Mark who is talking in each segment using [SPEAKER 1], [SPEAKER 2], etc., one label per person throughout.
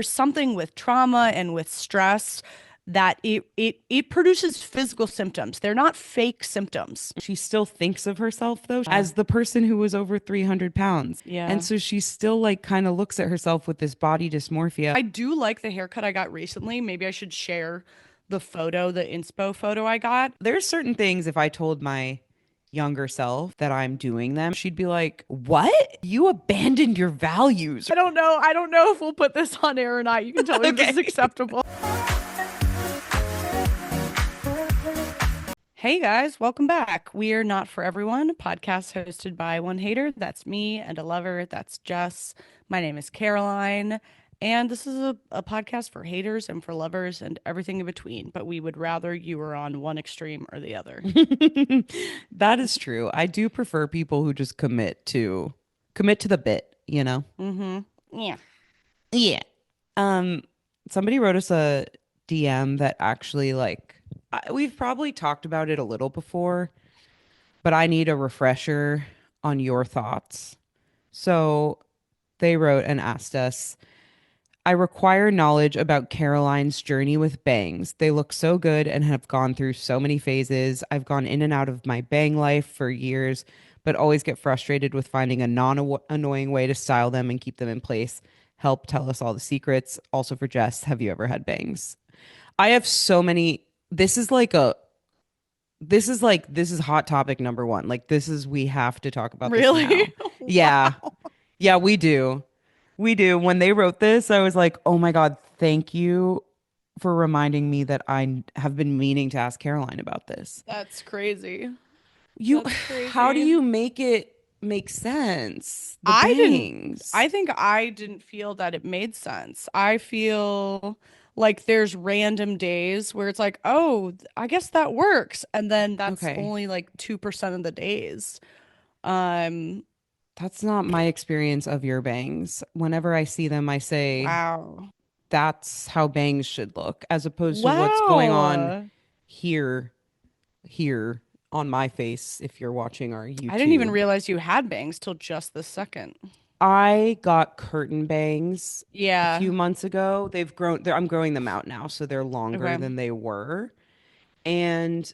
[SPEAKER 1] There's something with trauma and with stress that it produces physical symptoms. They're not fake symptoms.
[SPEAKER 2] She still thinks of herself though as the person who was over 300 pounds. And
[SPEAKER 1] Yeah.
[SPEAKER 2] so she still like kind of looks at herself with this body dysmorphia.
[SPEAKER 1] I do like the haircut I got recently. Maybe I should share the photo, the inspo photo I got.
[SPEAKER 2] There's certain things if I told my younger self that I'm doing them, she'd be like, "What? You abandoned your values."
[SPEAKER 1] I don't know. I don't know if we'll put this on air or not. You can tell me if this is
[SPEAKER 2] Okay.
[SPEAKER 1] acceptable. Hey guys, welcome back. We're Not For Everyone, a podcast hosted by one hater, that's me, and a lover, that's Jess. My name is Caroline, and this is a podcast for haters and for lovers and everything in between, but we would rather you were on one extreme or the other.
[SPEAKER 2] That is true. I do prefer people who just commit to the bit, you know?
[SPEAKER 1] Yeah.
[SPEAKER 2] Yeah. Um, Somebody wrote us a DM that actually we've probably talked about it a little before, but I need a refresher on your thoughts. So they wrote and asked us, I require knowledge about Caroline's journey with bangs. They look so good and have gone through so many phases. I've gone in and out of my bang life for years, but always get frustrated with finding a non-annoying way to style them and keep them in place. Help tell us all the secrets. Also for Jess, have you ever had bangs? I have so many. This is hot topic number one. Like we have to talk about this now.
[SPEAKER 1] Really?
[SPEAKER 2] Yeah.
[SPEAKER 1] Wow.
[SPEAKER 2] Yeah, we do. We do. When they wrote this, I was like, oh my God, thank you for reminding me that I have been meaning to ask Caroline about this.
[SPEAKER 1] That's crazy.
[SPEAKER 2] You,
[SPEAKER 1] That's
[SPEAKER 2] how do
[SPEAKER 1] crazy.
[SPEAKER 2] you make it make sense? The
[SPEAKER 1] I didn't,
[SPEAKER 2] bangs.
[SPEAKER 1] I think I didn't feel that it made sense. I feel like there's random days where it's like, oh, I guess that works. And then that's
[SPEAKER 2] Okay.
[SPEAKER 1] only like 2% of the days. Um,
[SPEAKER 2] That's not my experience of your bangs. Whenever I see them, I say,
[SPEAKER 1] wow.
[SPEAKER 2] that's how bangs should look, as opposed to what's going on
[SPEAKER 1] Wow.
[SPEAKER 2] here, here on my face if you're watching our
[SPEAKER 1] I didn't even
[SPEAKER 2] YouTube.
[SPEAKER 1] realize you had bangs till just this second.
[SPEAKER 2] I got curtain bangs a
[SPEAKER 1] Yeah.
[SPEAKER 2] few months ago. I'm growing them out now, so they're longer
[SPEAKER 1] Okay.
[SPEAKER 2] than they were. And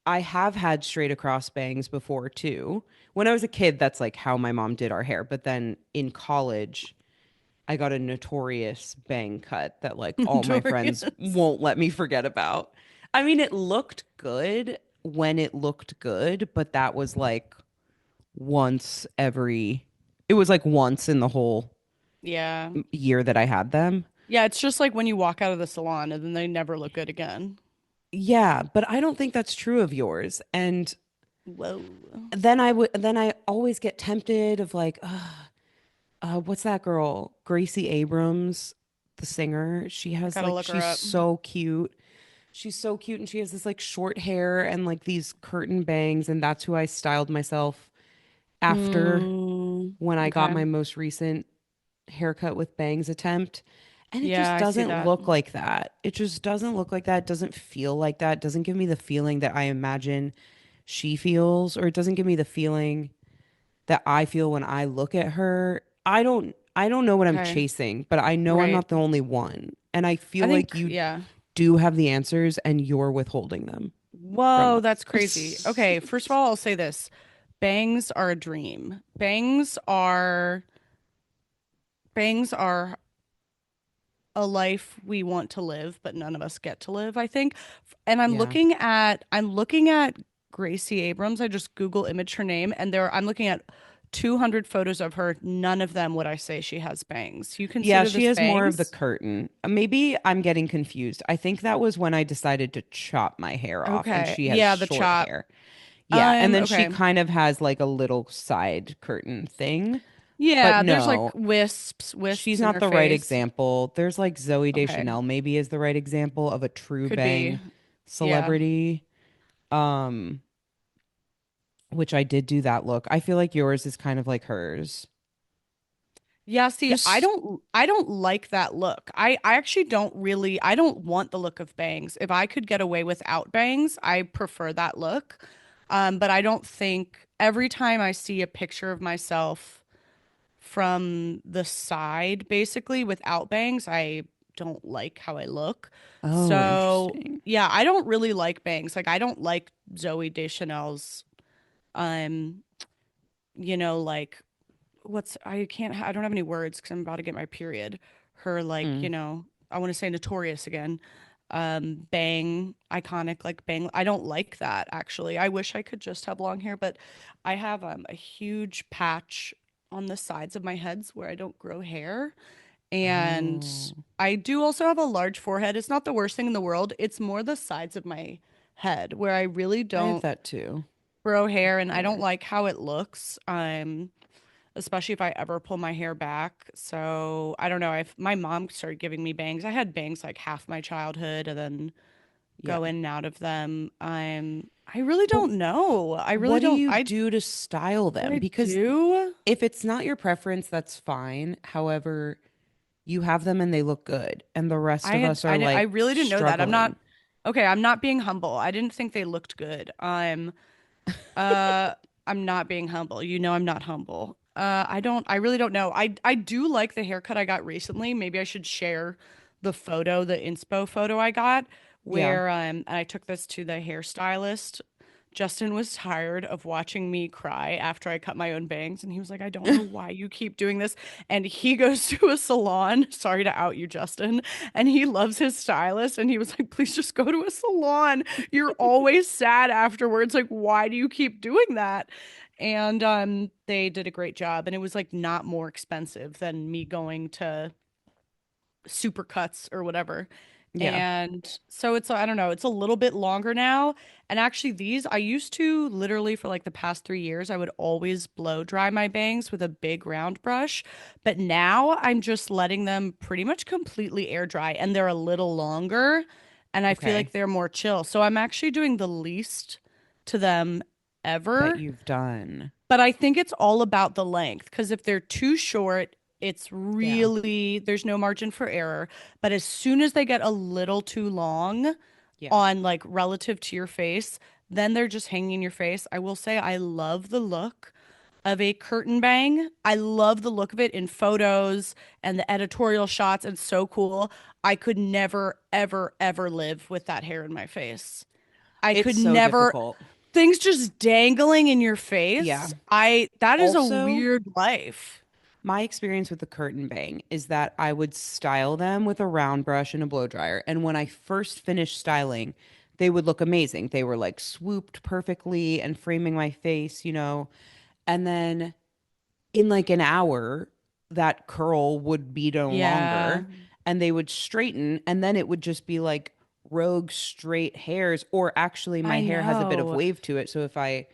[SPEAKER 2] I have had straight across bangs before too. When I was a kid, that's like how my mom did our hair. But then in college, I got a notorious bang cut that like all my friends
[SPEAKER 1] Notorious.
[SPEAKER 2] won't let me forget about. I mean, it looked good when it looked good, but that was like once every, it was like once in the whole
[SPEAKER 1] Yeah.
[SPEAKER 2] year that I had them.
[SPEAKER 1] Yeah, it's just like when you walk out of the salon and then they never look good again.
[SPEAKER 2] Yeah, but I don't think that's true of yours. And
[SPEAKER 1] Whoa.
[SPEAKER 2] then I always get tempted of like, what's that girl? Gracie Abrams, the singer. She has
[SPEAKER 1] Gotta
[SPEAKER 2] like
[SPEAKER 1] look her
[SPEAKER 2] she's
[SPEAKER 1] up.
[SPEAKER 2] so cute. She's so cute and she has this like short hair and like these curtain bangs and that's who I styled myself after when I got
[SPEAKER 1] Okay.
[SPEAKER 2] my most recent haircut with bangs attempt. And it
[SPEAKER 1] Yeah,
[SPEAKER 2] just
[SPEAKER 1] I see
[SPEAKER 2] doesn't
[SPEAKER 1] that.
[SPEAKER 2] look like that. It just doesn't look like that. It doesn't feel like that. It doesn't give me the feeling that I imagine she feels, or it doesn't give me the feeling that I feel when I look at her. I don't know what I'm
[SPEAKER 1] Okay.
[SPEAKER 2] chasing, but I know I'm
[SPEAKER 1] Right.
[SPEAKER 2] not the only one. And I
[SPEAKER 1] I
[SPEAKER 2] feel like
[SPEAKER 1] think,
[SPEAKER 2] you
[SPEAKER 1] yeah.
[SPEAKER 2] do have the answers and you're withholding them from
[SPEAKER 1] Whoa, that's crazy. Okay, first of
[SPEAKER 2] us.
[SPEAKER 1] all, I'll say this. Bangs are a dream. Bangs are a life we want to live, but none of us get to live, I think. And
[SPEAKER 2] Yeah.
[SPEAKER 1] I'm looking at Gracie Abrams. I just Google image her name and I'm looking at 200 photos of her. None of them would I say she has bangs. You
[SPEAKER 2] Yeah,
[SPEAKER 1] consider
[SPEAKER 2] she
[SPEAKER 1] this
[SPEAKER 2] has more of the
[SPEAKER 1] bangs?
[SPEAKER 2] curtain. Maybe I'm getting confused. I think that was when I decided to chop my hair off and
[SPEAKER 1] Okay.
[SPEAKER 2] she has
[SPEAKER 1] Yeah, the
[SPEAKER 2] short
[SPEAKER 1] chop.
[SPEAKER 2] hair. Yeah, and then she
[SPEAKER 1] Okay.
[SPEAKER 2] kind of has like a little side curtain thing. But
[SPEAKER 1] Yeah, there's like
[SPEAKER 2] no,
[SPEAKER 1] wisps
[SPEAKER 2] she's
[SPEAKER 1] in
[SPEAKER 2] not
[SPEAKER 1] her
[SPEAKER 2] the right
[SPEAKER 1] face.
[SPEAKER 2] example. There's like Zoe
[SPEAKER 1] Okay.
[SPEAKER 2] Deschanel maybe is the right example of a true
[SPEAKER 1] Could be.
[SPEAKER 2] bang
[SPEAKER 1] Yeah.
[SPEAKER 2] celebrity. Um, which I did do that look. I feel like yours is kind of like hers.
[SPEAKER 1] Yeah, see,
[SPEAKER 2] Just
[SPEAKER 1] I don't like that look. I actually don't really I don't want the look of bangs. If I could get away without bangs, I prefer that look. But I don't think every time I see a picture of myself from the side, basically without bangs. I don't like how I look.
[SPEAKER 2] Oh,
[SPEAKER 1] So,
[SPEAKER 2] interesting.
[SPEAKER 1] yeah, I don't really like bangs. Like I don't like Zoe Deschanel's um, like I don't have any words because I'm about to get my period. Her like,
[SPEAKER 2] Mm.
[SPEAKER 1] I want to say notorious again. Bang, iconic, like bang. I don't like that actually. I wish I could just have long hair, but I have a huge patch on the sides of my heads where I don't grow hair. And
[SPEAKER 2] Oh,
[SPEAKER 1] I do also have a large forehead. It's not the worst thing in the world. It's more the sides of my head where I really
[SPEAKER 2] I have
[SPEAKER 1] don't
[SPEAKER 2] that too.
[SPEAKER 1] grow hair and I don't
[SPEAKER 2] Fair.
[SPEAKER 1] like how it looks. Especially if I ever pull my hair back. So I don't know. If my mom started giving me bangs, I had bangs like half my childhood and then
[SPEAKER 2] Yeah.
[SPEAKER 1] go in and out of them. I really
[SPEAKER 2] But
[SPEAKER 1] don't know. I really
[SPEAKER 2] what do
[SPEAKER 1] don't.
[SPEAKER 2] you do to style
[SPEAKER 1] What
[SPEAKER 2] them?
[SPEAKER 1] I
[SPEAKER 2] Because
[SPEAKER 1] do.
[SPEAKER 2] if it's not your preference, that's fine. However, you have them and they look good, and the rest of us are
[SPEAKER 1] I
[SPEAKER 2] like
[SPEAKER 1] really didn't know that. I'm not
[SPEAKER 2] struggling.
[SPEAKER 1] okay. I'm not being humble. I didn't think they looked good. Uh, I'm not being humble. I'm not humble. I really don't know. I do like the haircut I got recently. Maybe I should share the photo, the inspo photo I got
[SPEAKER 2] Yeah.
[SPEAKER 1] where and I took this to the hairstylist. Justin was tired of watching me cry after I cut my own bangs, and he was like, I don't know why you keep doing this. And he goes to a salon. Sorry to out you, Justin. And he loves his stylist. And he was like, please just go to a salon. You're always sad afterwards. Like, why do you keep doing that? And they did a great job. And it was like not more expensive than me going to Supercuts or whatever.
[SPEAKER 2] Yeah.
[SPEAKER 1] And so I don't know, it's a little bit longer now. And actually, these I used to literally for like the past 3 years, I would always blow dry my bangs with a big round brush. But now I'm just letting them pretty much completely air dry and they're a little longer. And I feel
[SPEAKER 2] Okay.
[SPEAKER 1] like they're more chill. So I'm actually doing the least to them
[SPEAKER 2] That
[SPEAKER 1] ever.
[SPEAKER 2] you've done.
[SPEAKER 1] But I think it's all about the length because if they're too short, it's
[SPEAKER 2] Yeah.
[SPEAKER 1] really, there's no margin for error. But as soon as they get a little too long
[SPEAKER 2] Yeah.
[SPEAKER 1] on like relative to your face, then they're just hanging in your face. I will say I love the look of a curtain bang. I love the look of it in photos and the editorial shots. It's so cool. I could never, ever, ever live with that hair in my face. I
[SPEAKER 2] It's
[SPEAKER 1] could
[SPEAKER 2] so
[SPEAKER 1] never
[SPEAKER 2] difficult.
[SPEAKER 1] things just dangling in your
[SPEAKER 2] Yeah.
[SPEAKER 1] face. That is a
[SPEAKER 2] Also,
[SPEAKER 1] weird life.
[SPEAKER 2] my experience with the curtain bang is that I would style them with a round brush and a blow dryer. And when I first finished styling, they would look amazing. They were like swooped perfectly and framing my face. And then in like an hour, that curl would be no
[SPEAKER 1] Yeah.
[SPEAKER 2] longer and they would straighten. And then it would just be like rogue straight hairs, or actually my
[SPEAKER 1] I
[SPEAKER 2] hair has a bit of
[SPEAKER 1] know.
[SPEAKER 2] wave to it. So if I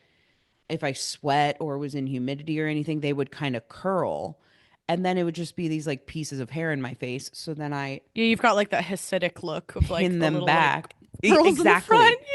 [SPEAKER 2] sweat or was in humidity or anything, they would kind of curl. And then it would just be these like pieces of hair in my face. So then I
[SPEAKER 1] Yeah, you've got like that Hasidic look of like
[SPEAKER 2] pin
[SPEAKER 1] the
[SPEAKER 2] them
[SPEAKER 1] little like
[SPEAKER 2] back.
[SPEAKER 1] pearls in the front.
[SPEAKER 2] Exactly.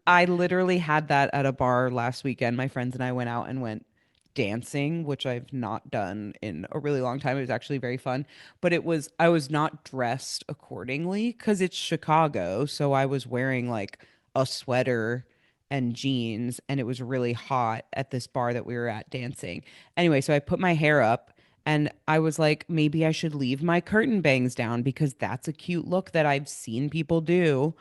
[SPEAKER 2] I literally had that at a bar last weekend. My friends and I went out and went dancing, which I've not done in a really long time. It was actually very fun, but I was not dressed accordingly because it's Chicago. So I was wearing like a sweater and jeans, and it was really hot at this bar that we were at dancing. Anyway, so I put my hair up and I was like, maybe I should leave my curtain bangs down because that's a cute look that I've seen people do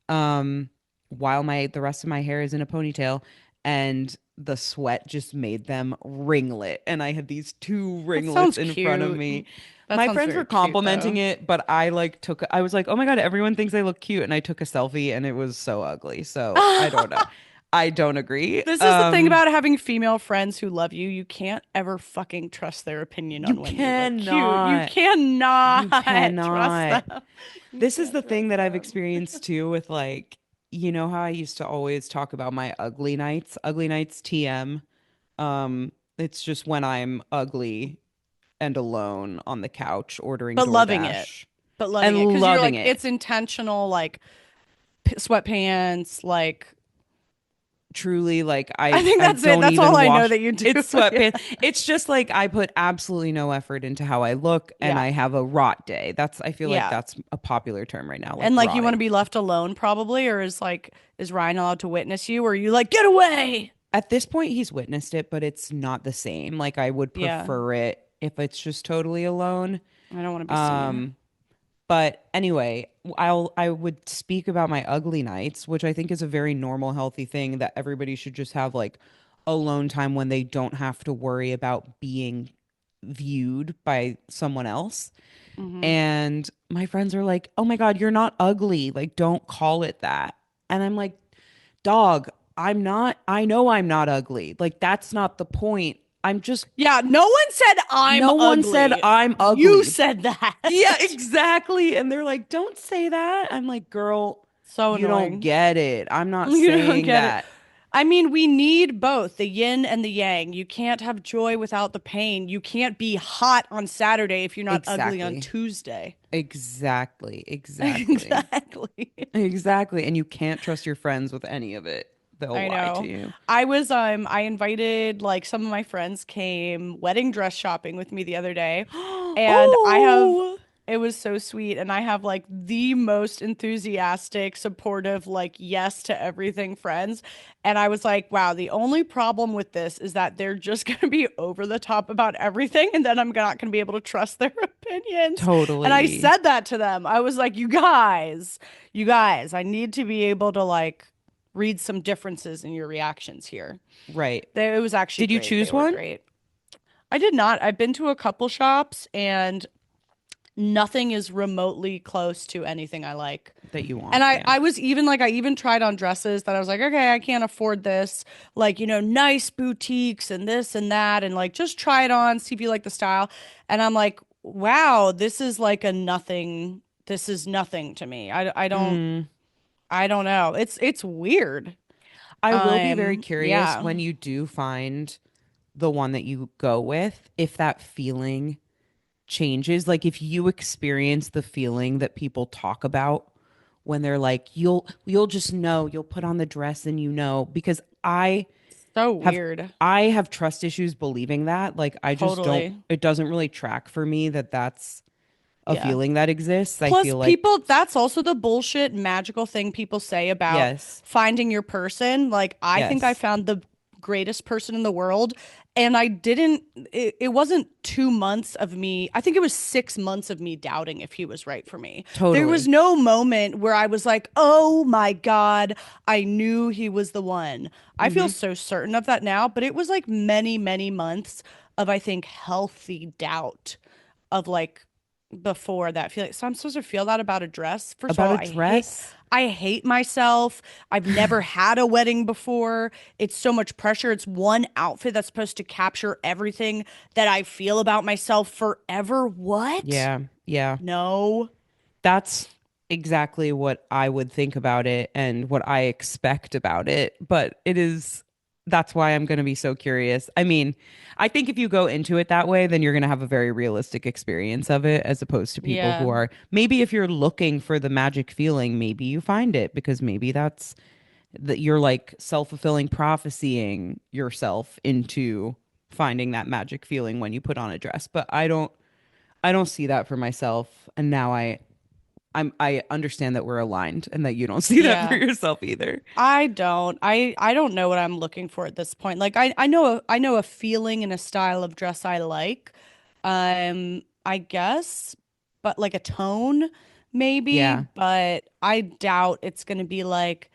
[SPEAKER 2] um while my the rest of my hair is in a ponytail, and the sweat just made them ringlet, and I had these two
[SPEAKER 1] That
[SPEAKER 2] ringlets
[SPEAKER 1] sounds
[SPEAKER 2] in front of
[SPEAKER 1] cute.
[SPEAKER 2] me.
[SPEAKER 1] That
[SPEAKER 2] My
[SPEAKER 1] sounds
[SPEAKER 2] friends were
[SPEAKER 1] very cute
[SPEAKER 2] complimenting
[SPEAKER 1] though.
[SPEAKER 2] it, but I was like, oh my God, everyone thinks I look cute, and I took a selfie and it was so ugly, so I don't know. I don't agree.
[SPEAKER 1] This is the thing about having female friends who love you. You can't ever fucking trust their opinion
[SPEAKER 2] You
[SPEAKER 1] on when you look cute.
[SPEAKER 2] cannot. You
[SPEAKER 1] Trust
[SPEAKER 2] cannot.
[SPEAKER 1] them. You
[SPEAKER 2] This is
[SPEAKER 1] can't
[SPEAKER 2] the thing
[SPEAKER 1] trust
[SPEAKER 2] that I've
[SPEAKER 1] them.
[SPEAKER 2] experienced too with like, how I used to always talk about my ugly nights, ugly nights TM. It's just when I'm ugly and alone on the couch ordering
[SPEAKER 1] But loving it.
[SPEAKER 2] DoorDash
[SPEAKER 1] But loving it
[SPEAKER 2] and
[SPEAKER 1] because you're
[SPEAKER 2] loving
[SPEAKER 1] like
[SPEAKER 2] it.
[SPEAKER 1] it's intentional, like sweatpants. Like
[SPEAKER 2] Truly, like
[SPEAKER 1] I think
[SPEAKER 2] I
[SPEAKER 1] that's it.
[SPEAKER 2] don't
[SPEAKER 1] That's all
[SPEAKER 2] even
[SPEAKER 1] I know
[SPEAKER 2] wash.
[SPEAKER 1] that you do.
[SPEAKER 2] It's
[SPEAKER 1] Yeah.
[SPEAKER 2] sweatpants. It's just like I put absolutely no effort into how I look, and
[SPEAKER 1] Yeah.
[SPEAKER 2] I have a rot day. I feel like
[SPEAKER 1] Yeah.
[SPEAKER 2] that's a popular term right now, like
[SPEAKER 1] And like you want to
[SPEAKER 2] rotting.
[SPEAKER 1] be left alone probably, or is Ryan allowed to witness you, or are you like, get away?
[SPEAKER 2] At this point, he's witnessed it, but it's not the same. Like I would
[SPEAKER 1] Yeah.
[SPEAKER 2] prefer it if it's just totally alone.
[SPEAKER 1] I don't want to be seen.
[SPEAKER 2] Um, but anyway, I would speak about my ugly nights, which I think is a very normal, healthy thing that everybody should just have like alone time when they don't have to worry about being viewed by someone else.
[SPEAKER 1] Hmm.
[SPEAKER 2] And my friends are like, "Oh my God, you're not ugly. Like, don't call it that." And I'm like, "Dog, I'm not, I know I'm not ugly. Like, that's not the point. I'm just,
[SPEAKER 1] Yeah, no one said I'm
[SPEAKER 2] no one said
[SPEAKER 1] ugly.
[SPEAKER 2] I'm
[SPEAKER 1] You
[SPEAKER 2] ugly."
[SPEAKER 1] said that.
[SPEAKER 2] Yeah, exactly. And they're like, "Don't say that." I'm like, "Girl,
[SPEAKER 1] So
[SPEAKER 2] you don't
[SPEAKER 1] annoying.
[SPEAKER 2] get it. I'm not
[SPEAKER 1] You don't
[SPEAKER 2] saying
[SPEAKER 1] get it.
[SPEAKER 2] that."
[SPEAKER 1] I mean, we need both the yin and the yang. You can't have joy without the pain. You can't be hot on Saturday if you're not ugly on
[SPEAKER 2] Exactly.
[SPEAKER 1] Tuesday.
[SPEAKER 2] Exactly. Exactly.
[SPEAKER 1] Exactly.
[SPEAKER 2] Exactly. And you can't trust your friends with any of it. They'll
[SPEAKER 1] I
[SPEAKER 2] lie to
[SPEAKER 1] know.
[SPEAKER 2] you.
[SPEAKER 1] I invited like some of my friends came wedding dress shopping with me the other day, and
[SPEAKER 2] Oh,
[SPEAKER 1] it was so sweet, and I have like the most enthusiastic, supportive, like yes to everything friends. And I was like, wow, the only problem with this is that they're just going to be over the top about everything, and then I'm not going to be able to trust their opinions. And I
[SPEAKER 2] totally.
[SPEAKER 1] said that to them. I was like, you guys, I need to be able to like read some differences in your reactions here.
[SPEAKER 2] Right.
[SPEAKER 1] It was actually
[SPEAKER 2] Did you
[SPEAKER 1] great. They
[SPEAKER 2] choose
[SPEAKER 1] were
[SPEAKER 2] one
[SPEAKER 1] great. I did not. I've been to a couple shops and nothing is remotely close to anything I like.
[SPEAKER 2] that you
[SPEAKER 1] And
[SPEAKER 2] want?
[SPEAKER 1] I,
[SPEAKER 2] Yeah.
[SPEAKER 1] I was even like, I even tried on dresses that I was like, okay, I can't afford this. Like, nice boutiques and this and that. And like, just try it on, see if you like the style. And I'm like, wow, this is like a nothing. This is nothing to me.
[SPEAKER 2] Mm.
[SPEAKER 1] I don't know. It's weird.
[SPEAKER 2] I will be very curious
[SPEAKER 1] Yeah.
[SPEAKER 2] when you do find the one that you go with, if that feeling changes. Like if you experience the feeling that people talk about when they're like, you'll just know, you'll put on the dress and because
[SPEAKER 1] So
[SPEAKER 2] have
[SPEAKER 1] weird.
[SPEAKER 2] I have trust issues believing that. Like I just don't,
[SPEAKER 1] Totally.
[SPEAKER 2] it doesn't really track for me that that's a
[SPEAKER 1] Yeah.
[SPEAKER 2] feeling that exists. I
[SPEAKER 1] Plus,
[SPEAKER 2] feel like
[SPEAKER 1] that's also the bullshit magical thing people say about
[SPEAKER 2] yes,
[SPEAKER 1] finding your person. Like, I think I
[SPEAKER 2] yes,
[SPEAKER 1] found the greatest person in the world. And I didn't, it wasn't 2 months of me. I think it was 6 months of me doubting if he was right for me. There was
[SPEAKER 2] totally.
[SPEAKER 1] no moment where I was like, oh my God, I knew he was the one. I feel
[SPEAKER 2] Hmm.
[SPEAKER 1] so certain of that now, but it was like many, many months of, I think, healthy doubt of like before that feeling. So I'm supposed to feel that about a dress. First of
[SPEAKER 2] About
[SPEAKER 1] all,
[SPEAKER 2] a dress.
[SPEAKER 1] I hate myself. I've never had a wedding before. It's so much pressure. It's one outfit that's supposed to capture everything that I feel about myself forever. What?
[SPEAKER 2] Yeah, yeah.
[SPEAKER 1] No.
[SPEAKER 2] That's exactly what I would think about it and what I expect about it. But that's why I'm going to be so curious. I mean, I think if you go into it that way, then you're going to have a very realistic experience of it as opposed to people who
[SPEAKER 1] Yeah.
[SPEAKER 2] are maybe if you're looking for the magic feeling, maybe you find it because maybe that's that you're like self-fulfilling prophecying yourself into finding that magic feeling when you put on a dress. But I don't see that for myself. And now I understand that we're aligned and that you don't see that for
[SPEAKER 1] Yeah.
[SPEAKER 2] yourself either.
[SPEAKER 1] I don't know what I'm looking for at this point. Like I know a feeling and a style of dress I like. I guess, but like a tone maybe,
[SPEAKER 2] Yeah.
[SPEAKER 1] but I doubt it's going to be like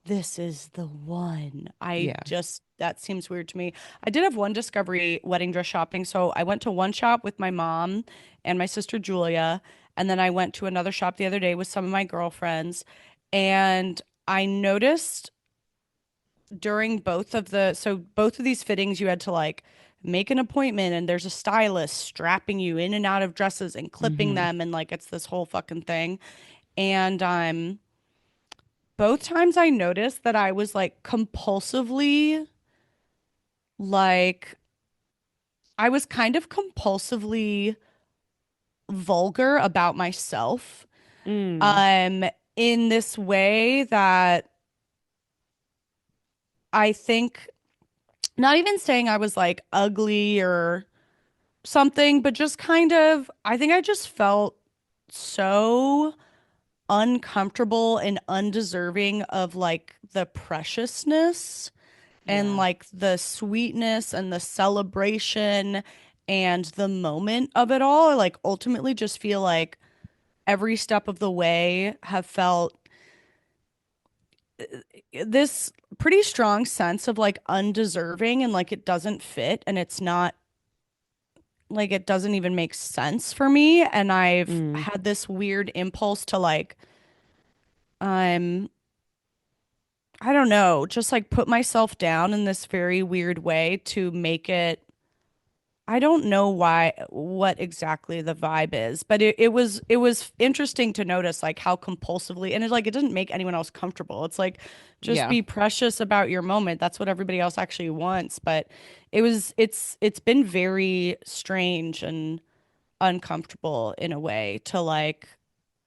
[SPEAKER 1] this is the one. I
[SPEAKER 2] Yeah.
[SPEAKER 1] just that seems weird to me. I did have one discovery wedding dress shopping. So I went to one shop with my mom and my sister Julia, and then I went to another shop the other day with some of my girlfriends. And I noticed during both of these fittings, you had to like make an appointment and there's a stylist strapping you in and out of dresses and clipping
[SPEAKER 2] Hmm.
[SPEAKER 1] them. And like it's this whole fucking thing. And both times I noticed that I was like compulsively, like, I was kind of compulsively vulgar about myself.
[SPEAKER 2] Mm.
[SPEAKER 1] Um, in this way that I think not even saying I was like ugly or something, but just kind of, I think I just felt so uncomfortable and undeserving of like the preciousness and
[SPEAKER 2] Yeah.
[SPEAKER 1] like the sweetness and the celebration and the moment of it all. I, like, ultimately just feel like every step of the way have felt this pretty strong sense of like undeserving and like it doesn't fit and it's not like it doesn't even make sense for me. And I've
[SPEAKER 2] Mm,
[SPEAKER 1] had this weird impulse to like, um, I don't know, just like put myself down in this very weird way to make it. I don't know why, what exactly the vibe is, but it was interesting to notice like how compulsively, and it's like it doesn't make anyone else comfortable. It's like just
[SPEAKER 2] yeah.
[SPEAKER 1] be precious about your moment. That's what everybody else actually wants. But it's been very strange and uncomfortable in a way to like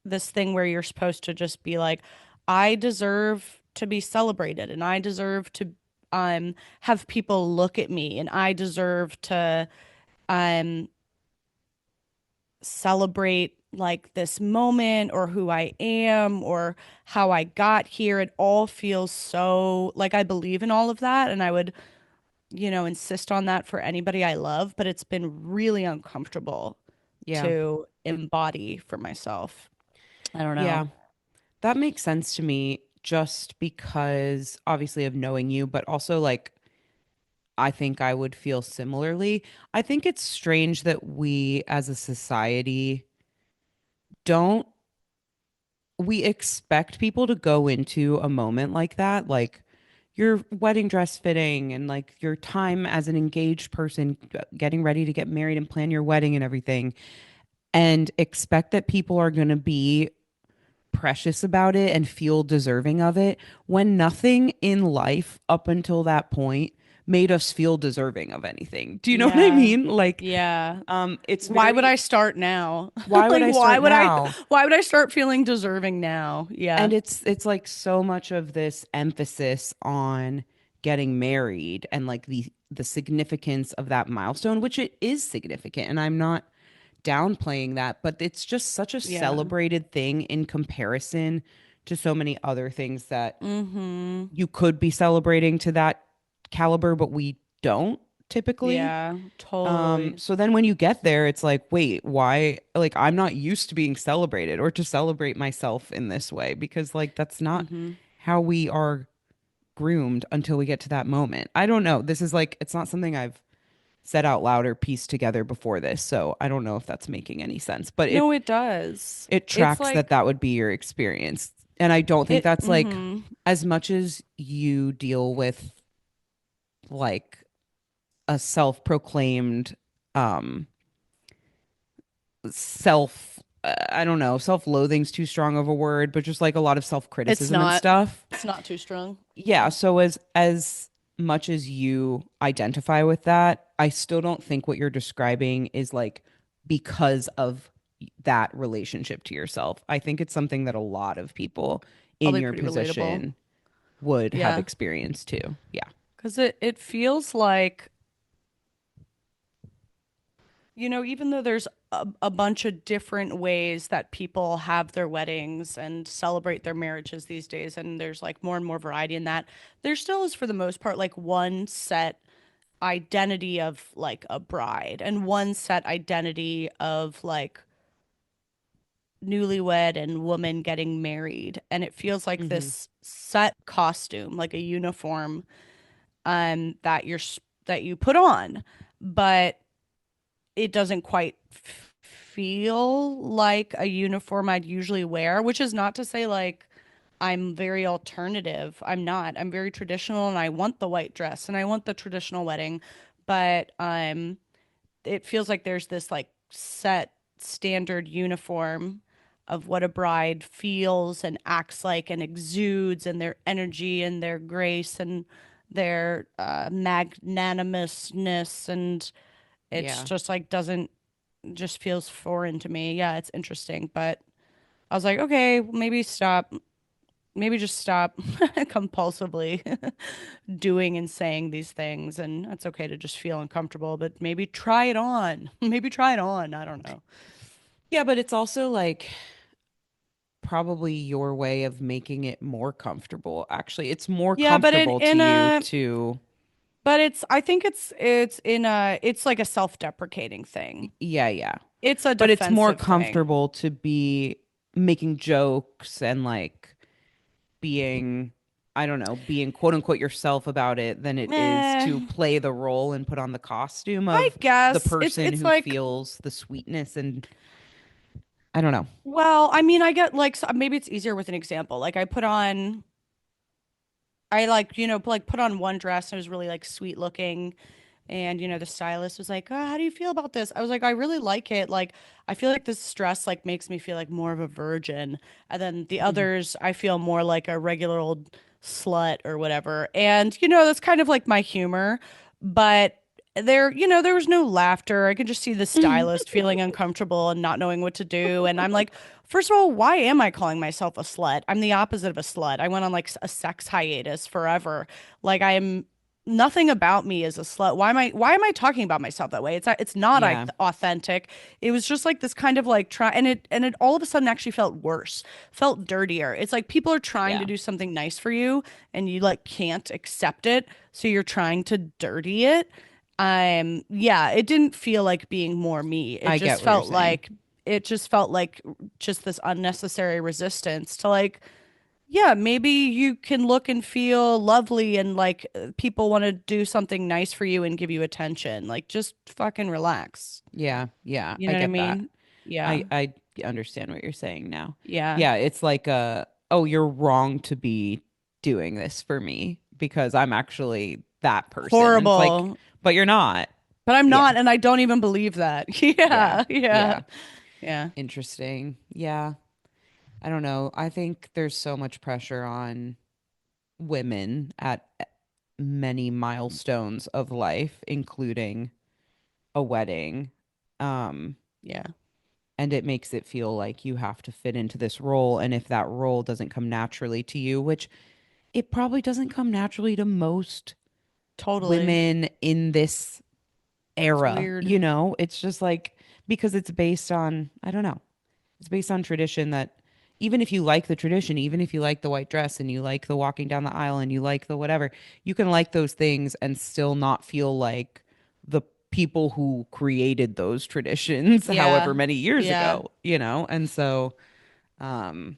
[SPEAKER 1] this thing where you're supposed to just be like, I deserve to be celebrated and I deserve to have people look at me and I deserve to um celebrate like this moment or who I am or how I got here. It all feels so like I believe in all of that and I would, insist on that for anybody I love, but it's been really uncomfortable
[SPEAKER 2] Yeah.
[SPEAKER 1] to embody for myself. I don't know.
[SPEAKER 2] Yeah. That makes sense to me just because obviously of knowing you, but also like I think I would feel similarly. I think it's strange that we as a society don't we expect people to go into a moment like that, like your wedding dress fitting and like your time as an engaged person getting ready to get married and plan your wedding and everything, and expect that people are going to be precious about it and feel deserving of it when nothing in life up until that point made us feel deserving of anything. Do you know what I
[SPEAKER 1] Yeah.
[SPEAKER 2] mean? Like,
[SPEAKER 1] Yeah.
[SPEAKER 2] it's
[SPEAKER 1] Why would
[SPEAKER 2] very,
[SPEAKER 1] I start now?
[SPEAKER 2] why would
[SPEAKER 1] Like
[SPEAKER 2] I start now?
[SPEAKER 1] why would I start feeling deserving now?
[SPEAKER 2] And
[SPEAKER 1] Yeah.
[SPEAKER 2] it's like so much of this emphasis on getting married and like the significance of that milestone, which it is significant, and I'm not downplaying that, but it's just such a
[SPEAKER 1] Yeah.
[SPEAKER 2] celebrated thing in comparison to so many other things that
[SPEAKER 1] Mm-hmm.
[SPEAKER 2] you could be celebrating to that caliber, but we don't typically.
[SPEAKER 1] Yeah, totally.
[SPEAKER 2] So then when you get there, it's like, wait, why? Like, I'm not used to being celebrated or to celebrate myself in this way because, like, that's not
[SPEAKER 1] Mm-hmm.
[SPEAKER 2] how we are groomed until we get to that moment. I don't know. This is like, it's not something I've said out loud or pieced together before this. So I don't know if that's making any sense, but
[SPEAKER 1] No, it does.
[SPEAKER 2] it
[SPEAKER 1] It's
[SPEAKER 2] tracks that
[SPEAKER 1] like
[SPEAKER 2] that would be your experience. And I don't think
[SPEAKER 1] it
[SPEAKER 2] that's like
[SPEAKER 1] mm-hmm.
[SPEAKER 2] as much as you deal with like a self-proclaimed um self I don't know, self-loathing's too strong of a word, but just like a lot of
[SPEAKER 1] It's
[SPEAKER 2] self-criticism and
[SPEAKER 1] not
[SPEAKER 2] stuff.
[SPEAKER 1] it's not too strong.
[SPEAKER 2] Yeah, so as much as you identify with that, I still don't think what you're describing is like because of that relationship to yourself. I think it's something that a lot of people in
[SPEAKER 1] Probably
[SPEAKER 2] your
[SPEAKER 1] pretty relatable.
[SPEAKER 2] position would have
[SPEAKER 1] Yeah.
[SPEAKER 2] experienced too. Yeah.
[SPEAKER 1] 'Cause it feels like, even though there's a bunch of different ways that people have their weddings and celebrate their marriages these days, and there's like more and more variety in that, there still is for the most part like one set identity of like a bride and one set identity of like newlywed and woman getting married. And it feels like
[SPEAKER 2] Hmm.
[SPEAKER 1] this set costume, like a uniform, that that you put on, but it doesn't quite feel like a uniform I'd usually wear, which is not to say like I'm very alternative. I'm not. I'm very traditional and I want the white dress and I want the traditional wedding, but it feels like there's this like set standard uniform of what a bride feels and acts like and exudes and their energy and their grace and their magnanimousness, and it's
[SPEAKER 2] Yeah.
[SPEAKER 1] just like doesn't just feels foreign to me. Yeah, it's interesting, but I was like, okay, maybe just stop compulsively doing and saying these things, and it's okay to just feel uncomfortable, but maybe try it on. Maybe try it on. I don't know.
[SPEAKER 2] Yeah, but it's also like probably your way of making it more comfortable. Actually, it's more
[SPEAKER 1] Yeah, but
[SPEAKER 2] comfortable to you to.
[SPEAKER 1] But I think it's like a self-deprecating thing.
[SPEAKER 2] Yeah, yeah.
[SPEAKER 1] It's a
[SPEAKER 2] But it's more
[SPEAKER 1] defensive thing.
[SPEAKER 2] comfortable to be making jokes and like being, I don't know, being quote unquote yourself about it than it is
[SPEAKER 1] Eh,
[SPEAKER 2] to play the role and put on the costume
[SPEAKER 1] I
[SPEAKER 2] of the
[SPEAKER 1] guess
[SPEAKER 2] person
[SPEAKER 1] it's
[SPEAKER 2] who
[SPEAKER 1] like,
[SPEAKER 2] feels the sweetness. And I don't know.
[SPEAKER 1] well, I mean, I get like maybe it's easier with an example. Like I like, like put on one dress and it was really like sweet looking. And, the stylist was like, oh, how do you feel about this? I was like, I really like it. Like, I feel like this dress like makes me feel like more of a virgin. And then the others, I feel more like a regular old slut or whatever. And, that's kind of like my humor. But there was no laughter. I could just see the stylist feeling uncomfortable and not knowing what to do. And I'm like, first of all, why am I calling myself a slut? I'm the opposite of a slut. I went on like a sex hiatus forever. Like I am nothing about me is a slut. Why am I talking about myself that way? It's not
[SPEAKER 2] Yeah.
[SPEAKER 1] authentic. It was just like this kind of like try and it all of a sudden actually felt worse. Felt dirtier. It's like people are trying to
[SPEAKER 2] Yeah.
[SPEAKER 1] do something nice for you and you like can't accept it, so you're trying to dirty it. Yeah, it didn't feel like being more me.
[SPEAKER 2] I get what you're saying.
[SPEAKER 1] It just felt like just this unnecessary resistance to like, yeah, maybe you can look and feel lovely and like people want to do something nice for you and give you attention. Like just fucking relax.
[SPEAKER 2] Yeah. Yeah.
[SPEAKER 1] You
[SPEAKER 2] I
[SPEAKER 1] know what I
[SPEAKER 2] get that.
[SPEAKER 1] mean? Yeah.
[SPEAKER 2] I understand what you're saying now.
[SPEAKER 1] Yeah.
[SPEAKER 2] Yeah. It's like oh, you're wrong to be doing this for me because I'm actually that person. And it's like,
[SPEAKER 1] Horrible.
[SPEAKER 2] but you're not.
[SPEAKER 1] But I'm
[SPEAKER 2] Yeah.
[SPEAKER 1] not, and I don't even believe that.
[SPEAKER 2] Yeah.
[SPEAKER 1] Yeah. Yeah.
[SPEAKER 2] Yeah.
[SPEAKER 1] Yeah.
[SPEAKER 2] Interesting. Yeah. I don't know. I think there's so much pressure on women at many milestones of life, including a wedding. Um,
[SPEAKER 1] Yeah.
[SPEAKER 2] and it makes it feel like you have to fit into this role. And if that role doesn't come naturally to you, which it probably doesn't come naturally to most
[SPEAKER 1] Totally.
[SPEAKER 2] women in this
[SPEAKER 1] It's
[SPEAKER 2] era,
[SPEAKER 1] weird.
[SPEAKER 2] it's just like because it's based on, I don't know, it's based on tradition that even if you like the tradition, even if you like the white dress and you like the walking down the aisle and you like the whatever, you can like those things and still not feel like the people who created those traditions however
[SPEAKER 1] Yeah.
[SPEAKER 2] many years
[SPEAKER 1] Yeah.
[SPEAKER 2] ago. And so, um,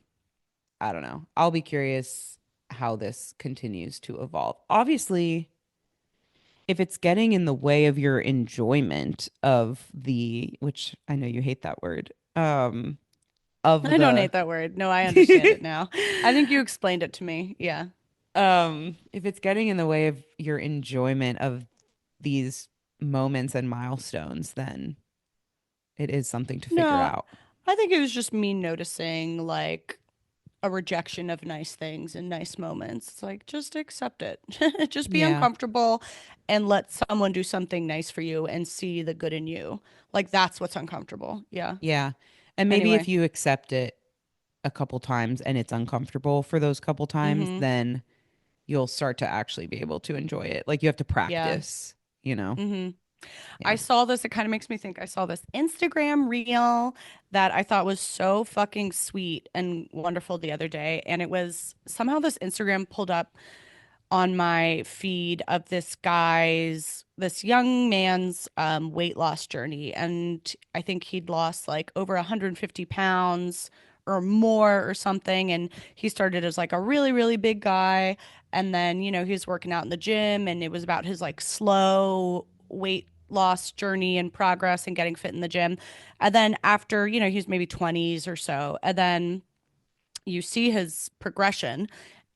[SPEAKER 2] I don't know. I'll be curious how this continues to evolve. Obviously, if it's getting in the way of your enjoyment of the, which I know you hate that word, of
[SPEAKER 1] I don't
[SPEAKER 2] the
[SPEAKER 1] hate that word. No, I understand it now. I think you explained it to me. Yeah.
[SPEAKER 2] if it's getting in the way of your enjoyment of these moments and milestones, then it is something to figure
[SPEAKER 1] No,
[SPEAKER 2] out.
[SPEAKER 1] I think it was just me noticing like a rejection of nice things and nice moments. It's like just accept it. Just be
[SPEAKER 2] Yeah.
[SPEAKER 1] uncomfortable and let someone do something nice for you and see the good in you. Like that's what's uncomfortable. Yeah.
[SPEAKER 2] Yeah. And maybe if
[SPEAKER 1] Anyway.
[SPEAKER 2] you accept it a couple times and it's uncomfortable for those couple times,
[SPEAKER 1] Mm-hmm.
[SPEAKER 2] then you'll start to actually be able to enjoy it. Like you have to
[SPEAKER 1] Yeah.
[SPEAKER 2] practice.
[SPEAKER 1] Mm-hmm. I
[SPEAKER 2] Yeah.
[SPEAKER 1] saw this, it kind of makes me think I saw this Instagram reel that I thought was so fucking sweet and wonderful the other day. And it was somehow this Instagram pulled up on my feed of this young man's weight loss journey. And I think he'd lost like over 150 pounds or more or something. And he started as like a really, really big guy. And then, he was working out in the gym and it was about his like slow weight loss journey and progress and getting fit in the gym. And then after, he was maybe 20s or so. And then you see his progression,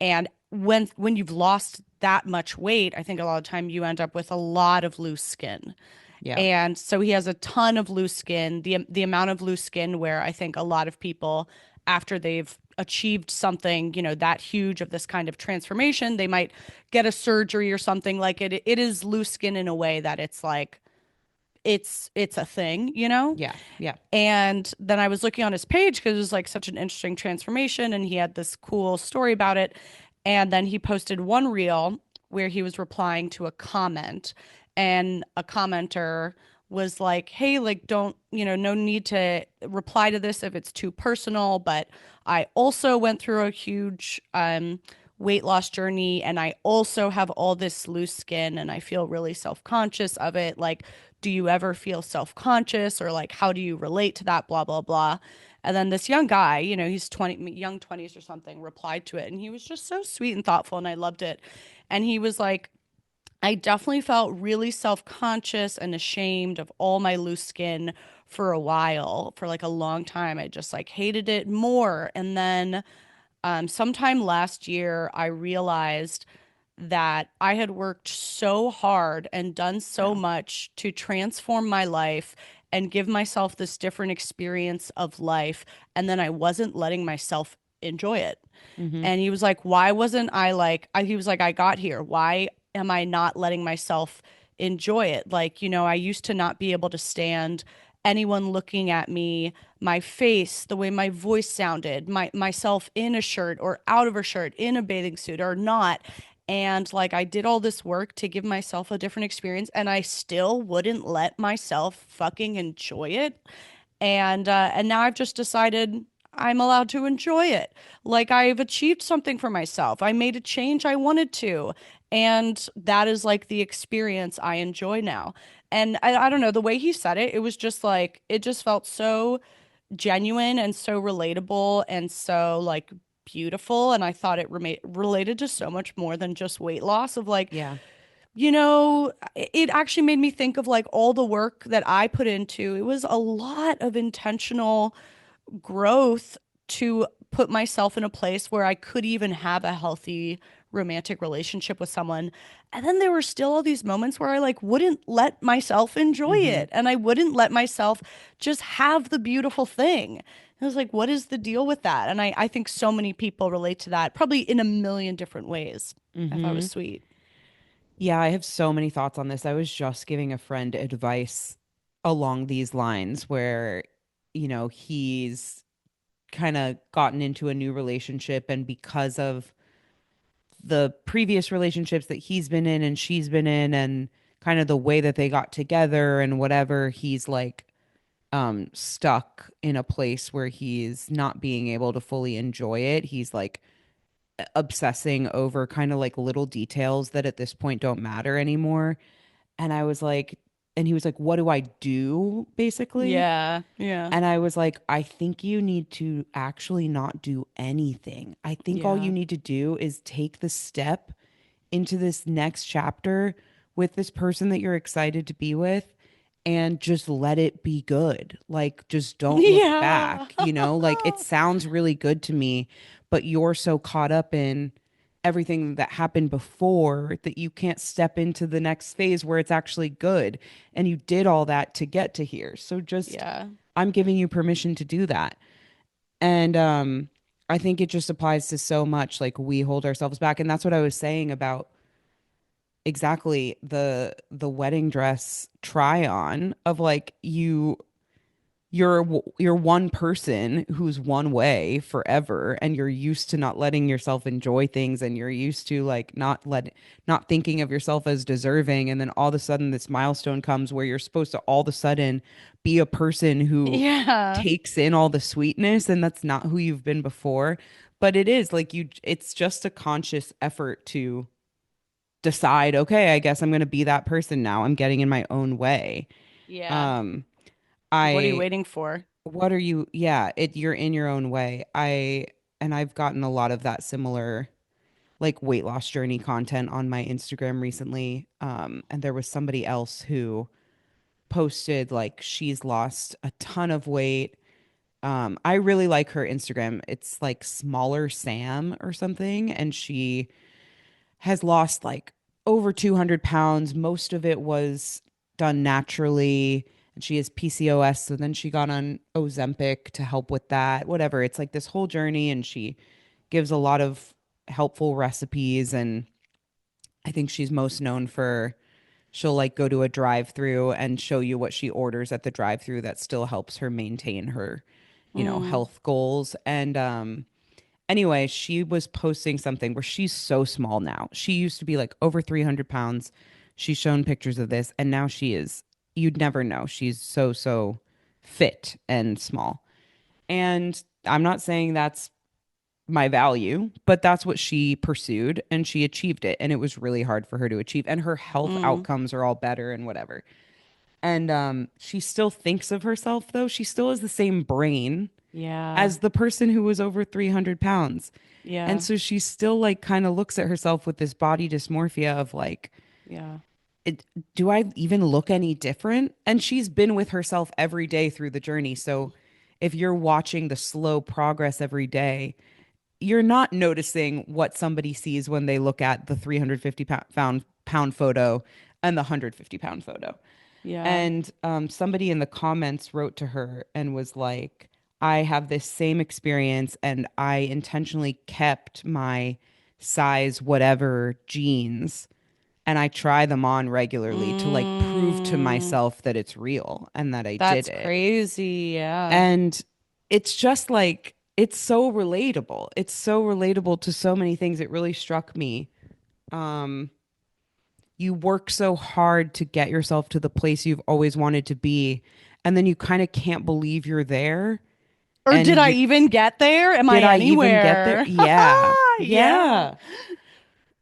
[SPEAKER 1] and when you've lost that much weight, I think a lot of time you end up with a lot of loose skin.
[SPEAKER 2] Yeah.
[SPEAKER 1] And so he has a ton of loose skin, the amount of loose skin where I think a lot of people after they've achieved something, that huge of this kind of transformation, they might get a surgery or something. Like it is loose skin in a way that it's like it's a thing.
[SPEAKER 2] Yeah. Yeah.
[SPEAKER 1] And then I was looking on his page because it was like such an interesting transformation and he had this cool story about it. And then he posted one reel where he was replying to a comment, and a commenter was like, hey, like, don't, no need to reply to this if it's too personal. But I also went through a huge weight loss journey and I also have all this loose skin and I feel really self-conscious of it. Like, do you ever feel self-conscious or like how do you relate to that? Blah, blah, blah. And then this young guy, you know, he's 20, young 20s or something, replied to it and he was just so sweet and thoughtful and I loved it. And he was like, I definitely felt really self-conscious and ashamed of all my loose skin for a while, for like a long time. I just like hated it more. And then sometime last year, I realized that I had worked so hard and done so
[SPEAKER 2] Yeah.
[SPEAKER 1] much to transform my life and give myself this different experience of life. And then I wasn't letting myself enjoy it.
[SPEAKER 2] Mm-hmm.
[SPEAKER 1] And he was like, why wasn't I like, he was like, I got here. Why am I not letting myself enjoy it? Like, you know, I used to not be able to stand anyone looking at me, my face, the way my voice sounded, myself in a shirt or out of a shirt, in a bathing suit or not. And like I did all this work to give myself a different experience and I still wouldn't let myself fucking enjoy it. And now I've just decided I'm allowed to enjoy it. Like I've achieved something for myself. I made a change I wanted to. And that is like the experience I enjoy now. And I don't know, the way he said it, it was just like, it just felt so genuine and so relatable and so like beautiful. And I thought it related to so much more than just weight loss of like,
[SPEAKER 2] Yeah.
[SPEAKER 1] you know, it actually made me think of like all the work that I put into. It was a lot of intentional growth to put myself in a place where I could even have a healthy romantic relationship with someone. And then there were still all these moments where I like wouldn't let myself enjoy
[SPEAKER 2] Mm-hmm.
[SPEAKER 1] it and I wouldn't let myself just have the beautiful thing. And I was like, what is the deal with that? And I think so many people relate to that, probably in a million different ways. I thought it was
[SPEAKER 2] Mm-hmm.
[SPEAKER 1] sweet.
[SPEAKER 2] Yeah, I have so many thoughts on this. I was just giving a friend advice along these lines where, he's kind of gotten into a new relationship, and because of the previous relationships that he's been in and she's been in, and kind of the way that they got together and whatever, he's like stuck in a place where he's not being able to fully enjoy it. He's like obsessing over kind of like little details that at this point don't matter anymore. And I was like, and he was like, what do I do, basically?
[SPEAKER 1] Yeah, yeah,
[SPEAKER 2] And I was like, I think you need to actually not do anything. I think all you
[SPEAKER 1] yeah.
[SPEAKER 2] need to do is take the step into this next chapter with this person that you're excited to be with, and just let it be good. Like, just don't look
[SPEAKER 1] Yeah.
[SPEAKER 2] back, Like, it sounds really good to me, but you're so caught up in everything that happened before that you can't step into the next phase where it's actually good. And you did all that to get to here. So just,
[SPEAKER 1] Yeah.
[SPEAKER 2] I'm giving you permission to do that. And I think it just applies to so much. Like, we hold ourselves back. And that's what I was saying about exactly the wedding dress try on of like, you're one person who's one way forever, and you're used to not letting yourself enjoy things, and you're used to like not thinking of yourself as deserving, and then all of a sudden this milestone comes where you're supposed to all of a sudden be a person who
[SPEAKER 1] Yeah.
[SPEAKER 2] takes in all the sweetness, and that's not who you've been before. But it is like, it's just a conscious effort to decide, okay, I guess I'm going to be that person now. I'm getting in my own way.
[SPEAKER 1] Yeah.
[SPEAKER 2] Um,
[SPEAKER 1] What are you
[SPEAKER 2] I,
[SPEAKER 1] waiting for?
[SPEAKER 2] what are you? Yeah, you're in your own way. And I've gotten a lot of that similar like weight loss journey content on my Instagram recently. And there was somebody else who posted like she's lost a ton of weight. I really like her Instagram. It's like Smaller Sam or something, and she has lost like over 200 pounds. Most of it was done naturally. And she has PCOS. So then she got on Ozempic to help with that, whatever. It's like this whole journey. And she gives a lot of helpful recipes. And I think she's most known for, she'll like go to a drive through and show you what she orders at the drive through that still helps her maintain her,
[SPEAKER 1] Mm.
[SPEAKER 2] health goals. And, anyway, she was posting something where she's so small now. She used to be like over 300 pounds. She's shown pictures of this, and now she is, you'd never know. She's so fit and small. And I'm not saying that's my value, but that's what she pursued and she achieved it. And it was really hard for her to achieve. And her health
[SPEAKER 1] Mm,
[SPEAKER 2] outcomes are all better and whatever. And she still thinks of herself, though. She still has the same brain
[SPEAKER 1] yeah.
[SPEAKER 2] as the person who was over 300 pounds. And
[SPEAKER 1] Yeah.
[SPEAKER 2] so she still like kind of looks at herself with this body dysmorphia of like,
[SPEAKER 1] Yeah.
[SPEAKER 2] do I even look any different? And she's been with herself every day through the journey. So if you're watching the slow progress every day, you're not noticing what somebody sees when they look at the 350 pound photo and the 150-pound photo.
[SPEAKER 1] Yeah.
[SPEAKER 2] And somebody in the comments wrote to her and was like, I have this same experience and I intentionally kept my size whatever jeans and I try them on regularly to like prove to
[SPEAKER 1] Mm,
[SPEAKER 2] myself that it's real and that I did
[SPEAKER 1] that's
[SPEAKER 2] it.
[SPEAKER 1] crazy. Yeah.
[SPEAKER 2] And it's just like, it's so relatable. It's so relatable to so many things. It really struck me. Um, you work so hard to get yourself to the place you've always wanted to be, and then you kind of can't believe you're there.
[SPEAKER 1] Or did
[SPEAKER 2] And
[SPEAKER 1] I
[SPEAKER 2] you,
[SPEAKER 1] even get there? Am I
[SPEAKER 2] did I even get there?
[SPEAKER 1] anywhere?
[SPEAKER 2] Yeah.
[SPEAKER 1] Yeah.
[SPEAKER 2] Yeah.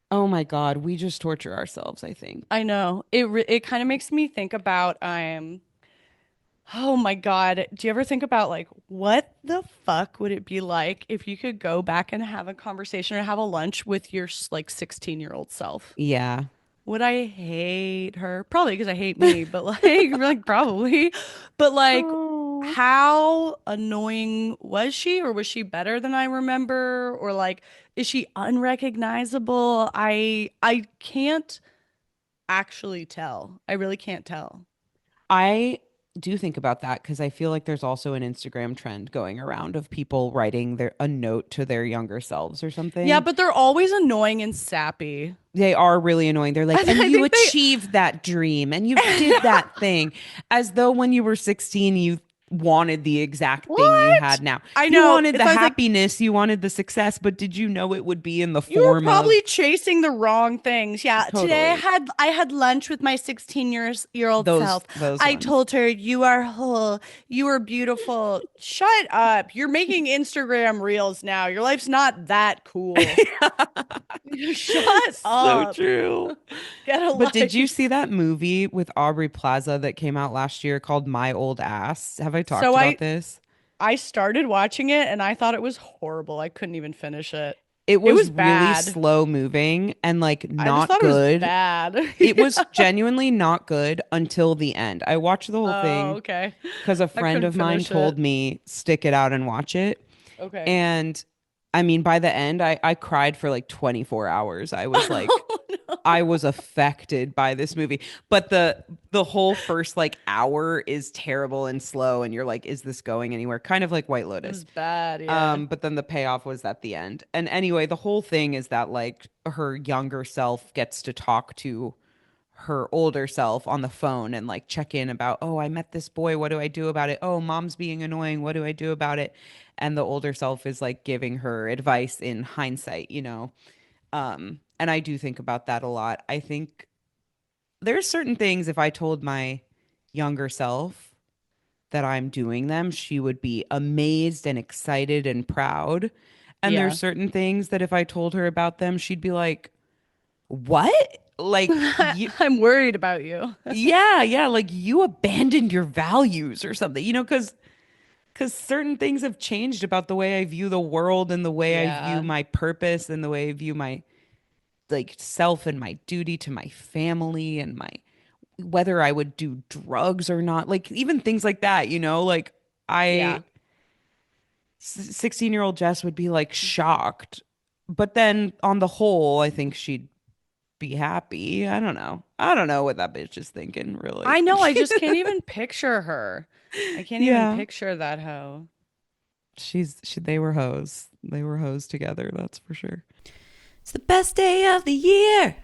[SPEAKER 2] Oh my God. We just torture ourselves, I think.
[SPEAKER 1] I know. It kind of makes me think about oh my God. Do you ever think about like what the fuck would it be like if you could go back and have a conversation or have a lunch with your like 16-year-old self?
[SPEAKER 2] Yeah.
[SPEAKER 1] Would I hate her? Probably because I hate me, but like probably. But like
[SPEAKER 2] Oh.
[SPEAKER 1] how annoying was she, or was she better than I remember? Or like is she unrecognizable? I can't actually tell. I really can't tell.
[SPEAKER 2] I do think about that because I feel like there's also an Instagram trend going around of people writing a note to their younger selves or
[SPEAKER 1] Yeah,
[SPEAKER 2] something.
[SPEAKER 1] but they're always annoying and sappy.
[SPEAKER 2] They are really annoying. They're like,
[SPEAKER 1] And
[SPEAKER 2] and
[SPEAKER 1] I
[SPEAKER 2] you
[SPEAKER 1] think
[SPEAKER 2] achieved that dream and you did that thing. As though when you were 16, you wanted the exact thing you
[SPEAKER 1] what?
[SPEAKER 2] had now.
[SPEAKER 1] I
[SPEAKER 2] You
[SPEAKER 1] know.
[SPEAKER 2] wanted
[SPEAKER 1] It's
[SPEAKER 2] the
[SPEAKER 1] always like
[SPEAKER 2] happiness, you wanted the success, but did you know it would be in the
[SPEAKER 1] you were
[SPEAKER 2] form of
[SPEAKER 1] probably chasing the wrong things. Yeah, today
[SPEAKER 2] totally
[SPEAKER 1] I had lunch with my 16 year old self.
[SPEAKER 2] those
[SPEAKER 1] I
[SPEAKER 2] ones?
[SPEAKER 1] told her you are whole, you are beautiful. Shut up. You're making Instagram reels now. Your life's not that cool. Shut
[SPEAKER 2] So
[SPEAKER 1] up.
[SPEAKER 2] true.
[SPEAKER 1] Get a
[SPEAKER 2] But did you
[SPEAKER 1] life.
[SPEAKER 2] see that movie with Aubrey Plaza that came out last year called My Old Ass? Have I talked
[SPEAKER 1] So
[SPEAKER 2] about this?
[SPEAKER 1] I started watching it and I thought it was horrible. I couldn't even finish it.
[SPEAKER 2] It
[SPEAKER 1] It
[SPEAKER 2] was
[SPEAKER 1] was
[SPEAKER 2] really
[SPEAKER 1] bad.
[SPEAKER 2] slow moving and like
[SPEAKER 1] I just
[SPEAKER 2] not
[SPEAKER 1] thought it was
[SPEAKER 2] good.
[SPEAKER 1] bad.
[SPEAKER 2] It
[SPEAKER 1] Yeah.
[SPEAKER 2] was genuinely not good until the end. I watched the whole
[SPEAKER 1] Oh,
[SPEAKER 2] thing
[SPEAKER 1] okay.
[SPEAKER 2] because a
[SPEAKER 1] I
[SPEAKER 2] friend
[SPEAKER 1] couldn't
[SPEAKER 2] of mine
[SPEAKER 1] finish
[SPEAKER 2] told
[SPEAKER 1] it.
[SPEAKER 2] me stick it out and watch it.
[SPEAKER 1] Okay.
[SPEAKER 2] And I mean, by the end, I cried for like 24 hours. I was like,
[SPEAKER 1] Oh
[SPEAKER 2] I
[SPEAKER 1] no.
[SPEAKER 2] was affected by this movie. But the whole first like hour is terrible and slow, and you're like, is this going anywhere? Kind of like White
[SPEAKER 1] It was
[SPEAKER 2] Lotus.
[SPEAKER 1] bad, yeah.
[SPEAKER 2] But then the payoff was at the end. And anyway, the whole thing is that like her younger self gets to talk to her older self on the phone and like check in about, oh, I met this boy. What do I do about it? Oh, mom's being annoying. What do I do about it? And the older self is like giving her advice in hindsight, you know? And I do think about that a lot. I think there's certain things if I told my younger self that I'm doing them, she would be amazed and excited and proud. And there's
[SPEAKER 1] Yeah.
[SPEAKER 2] certain things that if I told her about them, she'd be like, "What? Like you
[SPEAKER 1] I'm worried about you.
[SPEAKER 2] yeah, yeah, like you abandoned your values or something." You know, cuz certain things have changed about the way I view the world and the way I view
[SPEAKER 1] Yeah.
[SPEAKER 2] my purpose and the way I view my like self and my duty to my family and my whether I would do drugs or not. Like even things like that, you know, like I
[SPEAKER 1] Yeah.
[SPEAKER 2] 16-year-old Jess would be like shocked. But then on the whole, I think she'd be happy. I don't know. I don't know what that bitch is thinking, really.
[SPEAKER 1] I know, I just can't even picture her. I can't even
[SPEAKER 2] Yeah.
[SPEAKER 1] picture that hoe.
[SPEAKER 2] They were hoes. They were hoes together, that's for sure.
[SPEAKER 3] It's the best day of the year.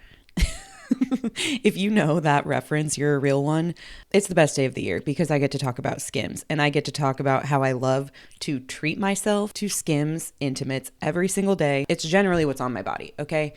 [SPEAKER 2] If you know that reference, you're a real one. It's the best day of the year because I get to talk about Skims and I get to talk about how I love to treat myself to Skims Intimates every single day. It's generally what's on my body, okay?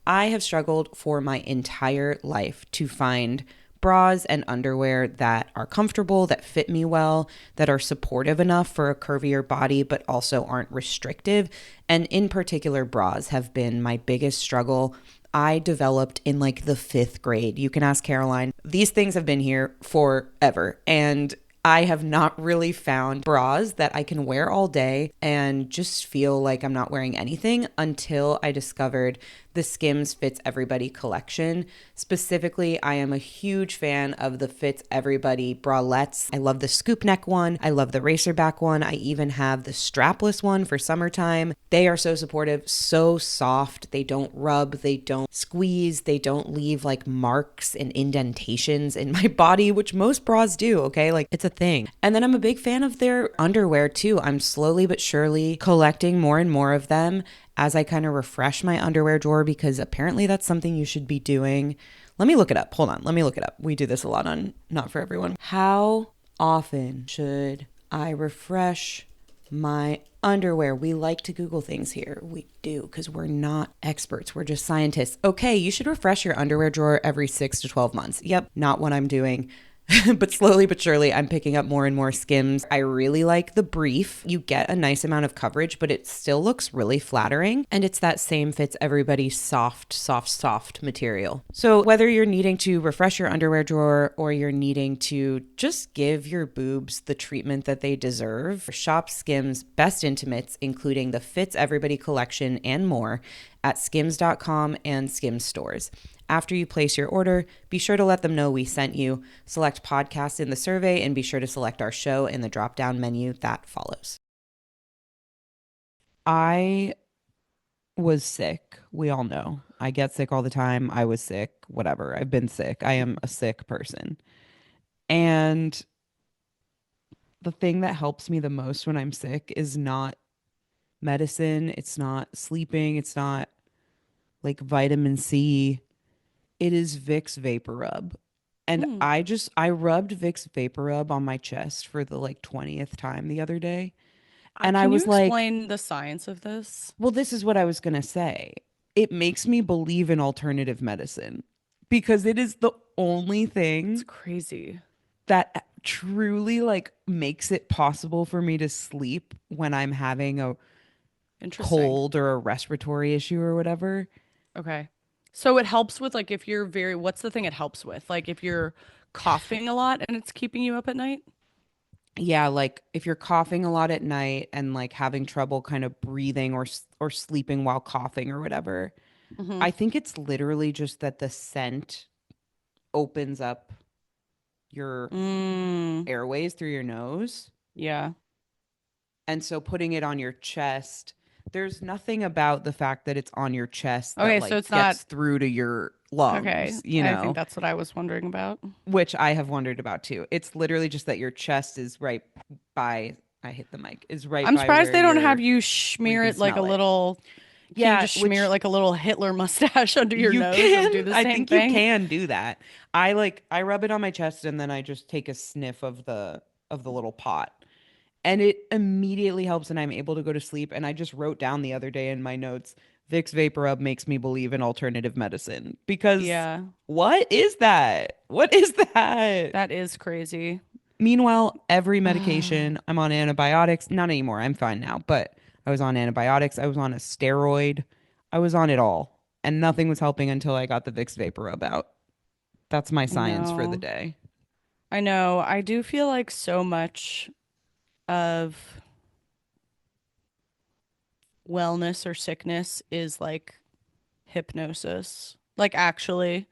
[SPEAKER 2] I have struggled for my entire life to find bras and underwear that are comfortable, that fit me well, that are supportive enough for a curvier body, but also aren't restrictive. And in particular, bras have been my biggest struggle. I developed in like the 5th grade. You can ask Caroline. These things have been here forever. And I have not really found bras that I can wear all day and just feel like I'm not wearing anything until I discovered the Skims Fits Everybody collection. Specifically, I am a huge fan of the Fits Everybody bralettes. I love the scoop neck one. I love the racer back one. I even have the strapless one for summertime. They are so supportive, so soft. They don't rub, they don't squeeze, they don't leave like marks and indentations in my body, which most bras do, okay? Like it's a thing. And then I'm a big fan of their underwear too. I'm slowly but surely collecting more and more of them as I kind of refresh my underwear drawer, because apparently that's something you should be doing. Let me look it up. Hold on. Let me look it up. We do this a lot on Not For Everyone. How often should I refresh my underwear? We like to Google things here. We do, because we're not experts. We're just scientists. Okay, you should refresh your underwear drawer every 6 to 12 months. Yep, not what I'm doing. But slowly but surely, I'm picking up more and more Skims. I really like the brief. You get a nice amount of coverage, but it still looks really flattering. And it's that same Fits Everybody soft material. So whether you're needing to refresh your underwear drawer or you're needing to just give your boobs the treatment that they deserve, shop Skims Best Intimates, including the Fits Everybody collection and more, at skims.com and Skims stores. After you place your order, be sure to let them know we sent you. Select podcast in the survey and be sure to select our show in the drop-down menu that follows. I was sick. We all know. I get sick all the time. I was sick, whatever. I've been sick. I am a sick person. And the thing that helps me the most when I'm sick is not medicine. It's not sleeping. It's not like vitamin C. It is Vicks VapoRub. And
[SPEAKER 1] Mm.
[SPEAKER 2] I rubbed Vicks VapoRub on my chest for the like 20th time the other day. And I
[SPEAKER 1] Can you
[SPEAKER 2] was like,
[SPEAKER 1] explain the science of this?
[SPEAKER 2] well, this is what I was going to say. It makes me believe in alternative medicine because it is the only
[SPEAKER 1] It's
[SPEAKER 2] thing
[SPEAKER 1] crazy.
[SPEAKER 2] that truly like makes it possible for me to sleep when I'm having a
[SPEAKER 1] Interesting.
[SPEAKER 2] cold or a respiratory issue or whatever.
[SPEAKER 1] Okay. So it helps with like if you're what's the thing it helps with? Like if you're coughing a lot and it's keeping you up at night?
[SPEAKER 2] Yeah, like if you're coughing a lot at night and like having trouble kind of breathing or sleeping while coughing or whatever.
[SPEAKER 1] Hmm.
[SPEAKER 2] I think it's literally just that the scent opens up your
[SPEAKER 1] Mm,
[SPEAKER 2] airways through your nose.
[SPEAKER 1] yeah.
[SPEAKER 2] And so putting it on your chest, there's nothing about the fact that it's on your chest that
[SPEAKER 1] Okay, so
[SPEAKER 2] like
[SPEAKER 1] it's not
[SPEAKER 2] gets through to your
[SPEAKER 1] okay.
[SPEAKER 2] lungs,
[SPEAKER 1] I think that's what I was wondering about.
[SPEAKER 2] which I have wondered about too. It's literally just that your chest is right by, I hit the mic, is right
[SPEAKER 1] I'm
[SPEAKER 2] by
[SPEAKER 1] surprised
[SPEAKER 2] where
[SPEAKER 1] they don't have
[SPEAKER 2] you're,
[SPEAKER 1] you
[SPEAKER 2] where you
[SPEAKER 1] smear
[SPEAKER 2] can
[SPEAKER 1] it like a
[SPEAKER 2] smell it.
[SPEAKER 1] little. Can you
[SPEAKER 2] Yeah,
[SPEAKER 1] just smear it
[SPEAKER 2] which
[SPEAKER 1] like a little Hitler mustache under your
[SPEAKER 2] you
[SPEAKER 1] nose and do
[SPEAKER 2] can,
[SPEAKER 1] the
[SPEAKER 2] I
[SPEAKER 1] same
[SPEAKER 2] think you
[SPEAKER 1] thing?
[SPEAKER 2] can do that. I rub it on my chest and then I just take a sniff of the little pot. And it immediately helps and I'm able to go to sleep. And I just wrote down the other day in my notes, Vicks VapoRub makes me believe in alternative medicine. Because
[SPEAKER 1] Yeah,
[SPEAKER 2] what is that? What is that?
[SPEAKER 1] that is crazy.
[SPEAKER 2] Meanwhile, every medication, I'm on antibiotics. Not anymore. I'm fine now. But I was on antibiotics. I was on a steroid. I was on it all. And nothing was helping until I got the Vicks VapoRub out. That's my
[SPEAKER 1] I
[SPEAKER 2] science for the
[SPEAKER 1] know.
[SPEAKER 2] day.
[SPEAKER 1] I know. I do feel like so much of wellness or sickness is like hypnosis. Like actually.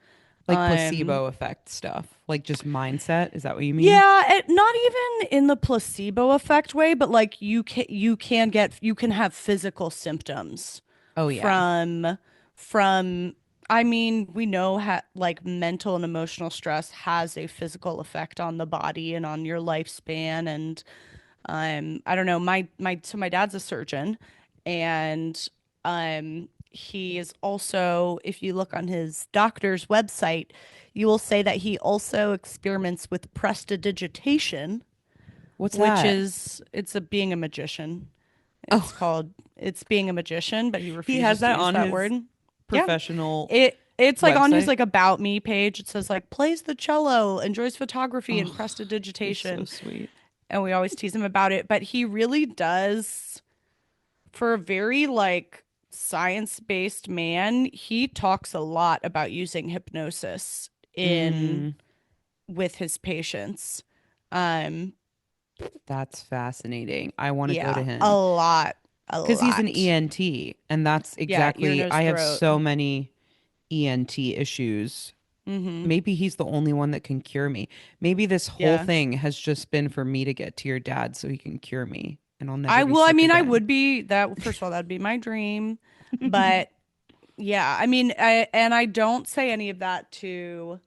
[SPEAKER 2] Like
[SPEAKER 1] Um
[SPEAKER 2] placebo effect stuff. Like just mindset. Is that what you mean?
[SPEAKER 1] yeah, not even in the placebo effect way, but like you can have physical symptoms
[SPEAKER 2] Oh, yeah.
[SPEAKER 1] from from I mean, we know like mental and emotional stress has a physical effect on the body and on your lifespan and I don't know, my dad's a surgeon and he is also, if you look on his doctor's website, you will say that he also experiments with prestidigitation,
[SPEAKER 2] What's
[SPEAKER 1] which
[SPEAKER 2] that?
[SPEAKER 1] is it's a being a magician.
[SPEAKER 2] Oh,
[SPEAKER 1] It's being a magician, but he
[SPEAKER 2] he has
[SPEAKER 1] refuses to
[SPEAKER 2] that
[SPEAKER 1] use
[SPEAKER 2] on
[SPEAKER 1] that
[SPEAKER 2] his
[SPEAKER 1] word. Yeah.
[SPEAKER 2] professional.
[SPEAKER 1] It It's like on his
[SPEAKER 2] website?
[SPEAKER 1] like about me page. It says like plays the cello, enjoys photography and
[SPEAKER 2] Oh, he's so
[SPEAKER 1] prestidigitation.
[SPEAKER 2] sweet.
[SPEAKER 1] And we always tease him about it, but he really does, for a very like science-based man, he talks a lot about using hypnosis in
[SPEAKER 2] Mm,
[SPEAKER 1] with his patients. Um,
[SPEAKER 2] that's fascinating. I want to go to
[SPEAKER 1] yeah, a
[SPEAKER 2] him
[SPEAKER 1] lot, a
[SPEAKER 2] because he's an
[SPEAKER 1] lot.
[SPEAKER 2] ENT, and that's
[SPEAKER 1] Yeah, ear,
[SPEAKER 2] exactly.
[SPEAKER 1] nose,
[SPEAKER 2] I have
[SPEAKER 1] throat.
[SPEAKER 2] so many ENT issues.
[SPEAKER 1] Mm-hmm.
[SPEAKER 2] Maybe he's the only one that can cure me. Maybe this whole
[SPEAKER 1] Yeah.
[SPEAKER 2] thing has just been for me to get to your dad so he can cure me and I'll never
[SPEAKER 1] I
[SPEAKER 2] be
[SPEAKER 1] will, I
[SPEAKER 2] sick
[SPEAKER 1] mean, I
[SPEAKER 2] again.
[SPEAKER 1] would be that, first of all, that'd be my dream. But yeah, I mean, I don't say any of that to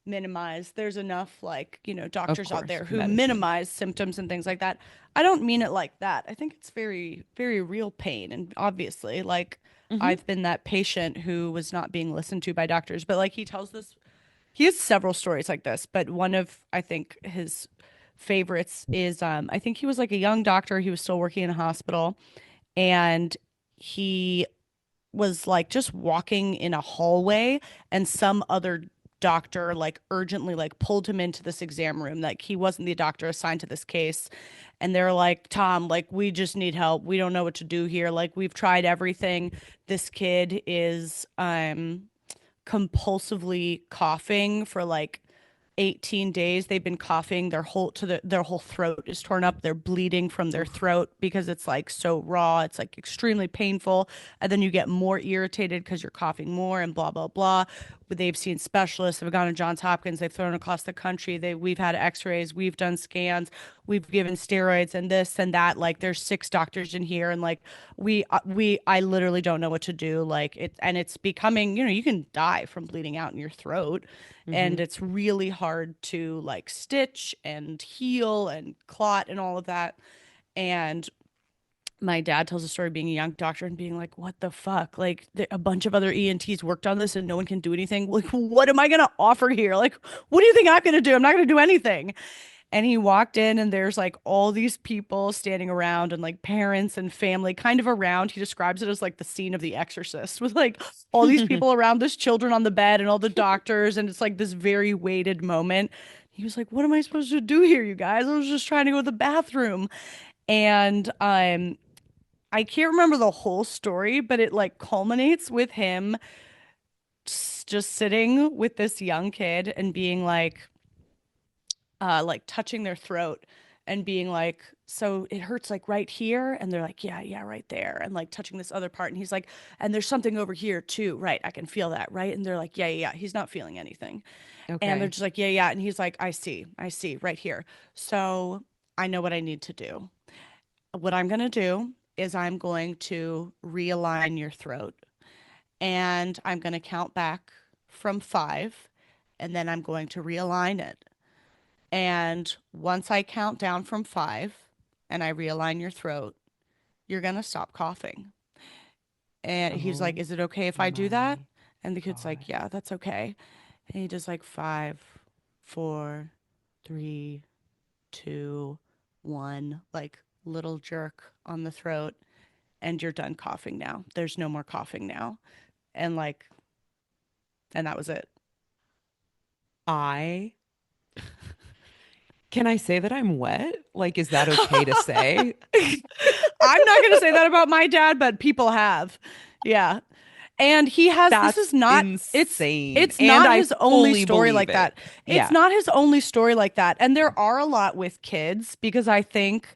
[SPEAKER 1] minimize. There's enough like,
[SPEAKER 2] Of
[SPEAKER 1] doctors out
[SPEAKER 2] course,
[SPEAKER 1] there who
[SPEAKER 2] medicine.
[SPEAKER 1] minimize symptoms and things like that. I don't mean it like that. I think it's very, very real pain. And obviously, like
[SPEAKER 2] Hmm.
[SPEAKER 1] I've been that patient who was not being listened to by doctors, but like he tells this, he has several stories like this, but one of I think his favorites is I think he was like a young doctor, he was still working in a hospital, and he was like just walking in a hallway, and some other doctor like urgently like pulled him into this exam room, like he wasn't the doctor assigned to this case, and they're like, Tom, like we just need help, we don't know what to do here, like we've tried everything, this kid is compulsively coughing for like 18 days. They've been coughing their whole throat is torn up. They're bleeding from their
[SPEAKER 2] Oof.
[SPEAKER 1] throat because it's like so raw. It's like extremely painful. And then you get more irritated because you're coughing more and blah blah blah. But they've seen specialists. They've gone to Johns Hopkins. They've thrown across the country. We've had X-rays. We've done scans. We've given steroids and this and that. Like there's six doctors in here, and like I literally don't know what to do. Like it's becoming, you can die from bleeding out in your throat,
[SPEAKER 2] Hmm.
[SPEAKER 1] and it's really hard to like stitch and heal and clot and all of that. And my dad tells a story being a young doctor and being like, what the fuck? Like a bunch of other ENTs worked on this and no one can do anything. Like, what am I going to offer here? Like, what do you think I'm going to do? I'm not going to do anything. And he walked in and there's like all these people standing around and like parents and family kind of around. He describes it as like the scene of The Exorcist with like all these people around, there's children on the bed and all the doctors. And it's like this very weighted moment. He was like, what am I supposed to do here, you guys? I was just trying to go to the bathroom. And I can't remember the whole story, but it like culminates with him just sitting with this young kid and being like touching their throat and being like, so it hurts like right here, and they're like, yeah, yeah, right there, and like touching this other part, and he's like, and there's something over here too, right, I can feel that, right, and they're like, yeah, yeah, yeah. He's not feeling anything, and they're
[SPEAKER 2] Okay.
[SPEAKER 1] just like, yeah, yeah, and he's like, I see right here. So I know what I need to do. What I'm going to do is I'm going to realign your throat, and I'm going to count back from 5, and then I'm going to realign it. And once I count down from 5 and I realign your throat, you're going to stop coughing. And he's like,
[SPEAKER 2] Oh
[SPEAKER 1] is it okay if I do that?
[SPEAKER 2] my
[SPEAKER 1] And the kid's
[SPEAKER 2] God.
[SPEAKER 1] like, yeah, that's okay. And he does like 5, 4, 3, 2, 1, like little jerk on the throat. And you're done coughing now. There's no more coughing now. And like, and that was it.
[SPEAKER 2] I Can I say that I'm wet? Like, is that okay to say?
[SPEAKER 1] I'm not going to say that about my dad, but people have. Yeah. And he has, this is
[SPEAKER 2] That's
[SPEAKER 1] not,
[SPEAKER 2] insane.
[SPEAKER 1] it's
[SPEAKER 2] And
[SPEAKER 1] not
[SPEAKER 2] I
[SPEAKER 1] his only
[SPEAKER 2] fully
[SPEAKER 1] story
[SPEAKER 2] believe
[SPEAKER 1] like
[SPEAKER 2] it.
[SPEAKER 1] that. It's
[SPEAKER 2] Yeah.
[SPEAKER 1] not his only story like that. And there are a lot with kids because I think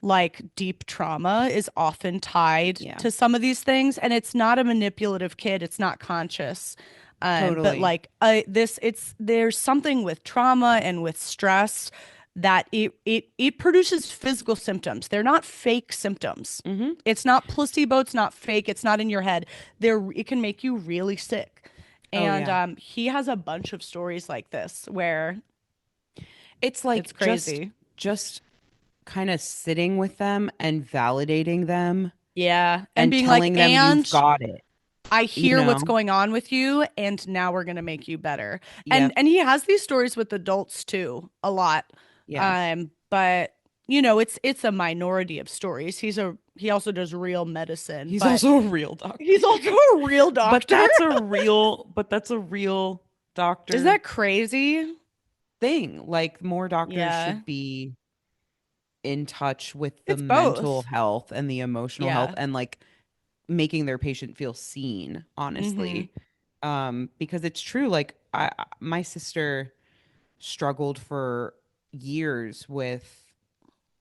[SPEAKER 1] like deep trauma is often tied
[SPEAKER 2] Yeah.
[SPEAKER 1] to some of these things, and it's not a manipulative kid, it's not conscious. But
[SPEAKER 2] Totally.
[SPEAKER 1] like it's there's something with trauma and with stress that it produces physical symptoms. They're not fake symptoms.
[SPEAKER 2] Hmm.
[SPEAKER 1] It's not placebo, it's not fake, it's not in your head. It can make you really sick.
[SPEAKER 2] Oh
[SPEAKER 1] And
[SPEAKER 2] yeah.
[SPEAKER 1] he has a bunch of stories like this where
[SPEAKER 2] It's
[SPEAKER 1] it's
[SPEAKER 2] like
[SPEAKER 1] crazy.
[SPEAKER 2] just kind of sitting with them and validating them
[SPEAKER 1] Yeah. And
[SPEAKER 2] and
[SPEAKER 1] being like,
[SPEAKER 2] telling them you've
[SPEAKER 1] and
[SPEAKER 2] got it,
[SPEAKER 1] I
[SPEAKER 2] you
[SPEAKER 1] hear what's
[SPEAKER 2] know?
[SPEAKER 1] going on with you, and now we're gonna make you better.
[SPEAKER 2] Yep.
[SPEAKER 1] And he has these stories with adults too, a lot.
[SPEAKER 2] Yeah.
[SPEAKER 1] But it's a minority of stories. He also does real medicine,
[SPEAKER 2] He's
[SPEAKER 1] but
[SPEAKER 2] also a real doctor.
[SPEAKER 1] he's also a real
[SPEAKER 2] But
[SPEAKER 1] doctor.
[SPEAKER 2] that's a real
[SPEAKER 1] Is
[SPEAKER 2] doctor
[SPEAKER 1] that crazy?
[SPEAKER 2] thing. Like more doctors
[SPEAKER 1] Yeah.
[SPEAKER 2] should be in touch with the
[SPEAKER 1] It's
[SPEAKER 2] mental
[SPEAKER 1] both.
[SPEAKER 2] health and the emotional health
[SPEAKER 1] Yeah.
[SPEAKER 2] and like making their patient feel seen,
[SPEAKER 1] Mm-hmm.
[SPEAKER 2] honestly. Because it's true, like my sister struggled for years with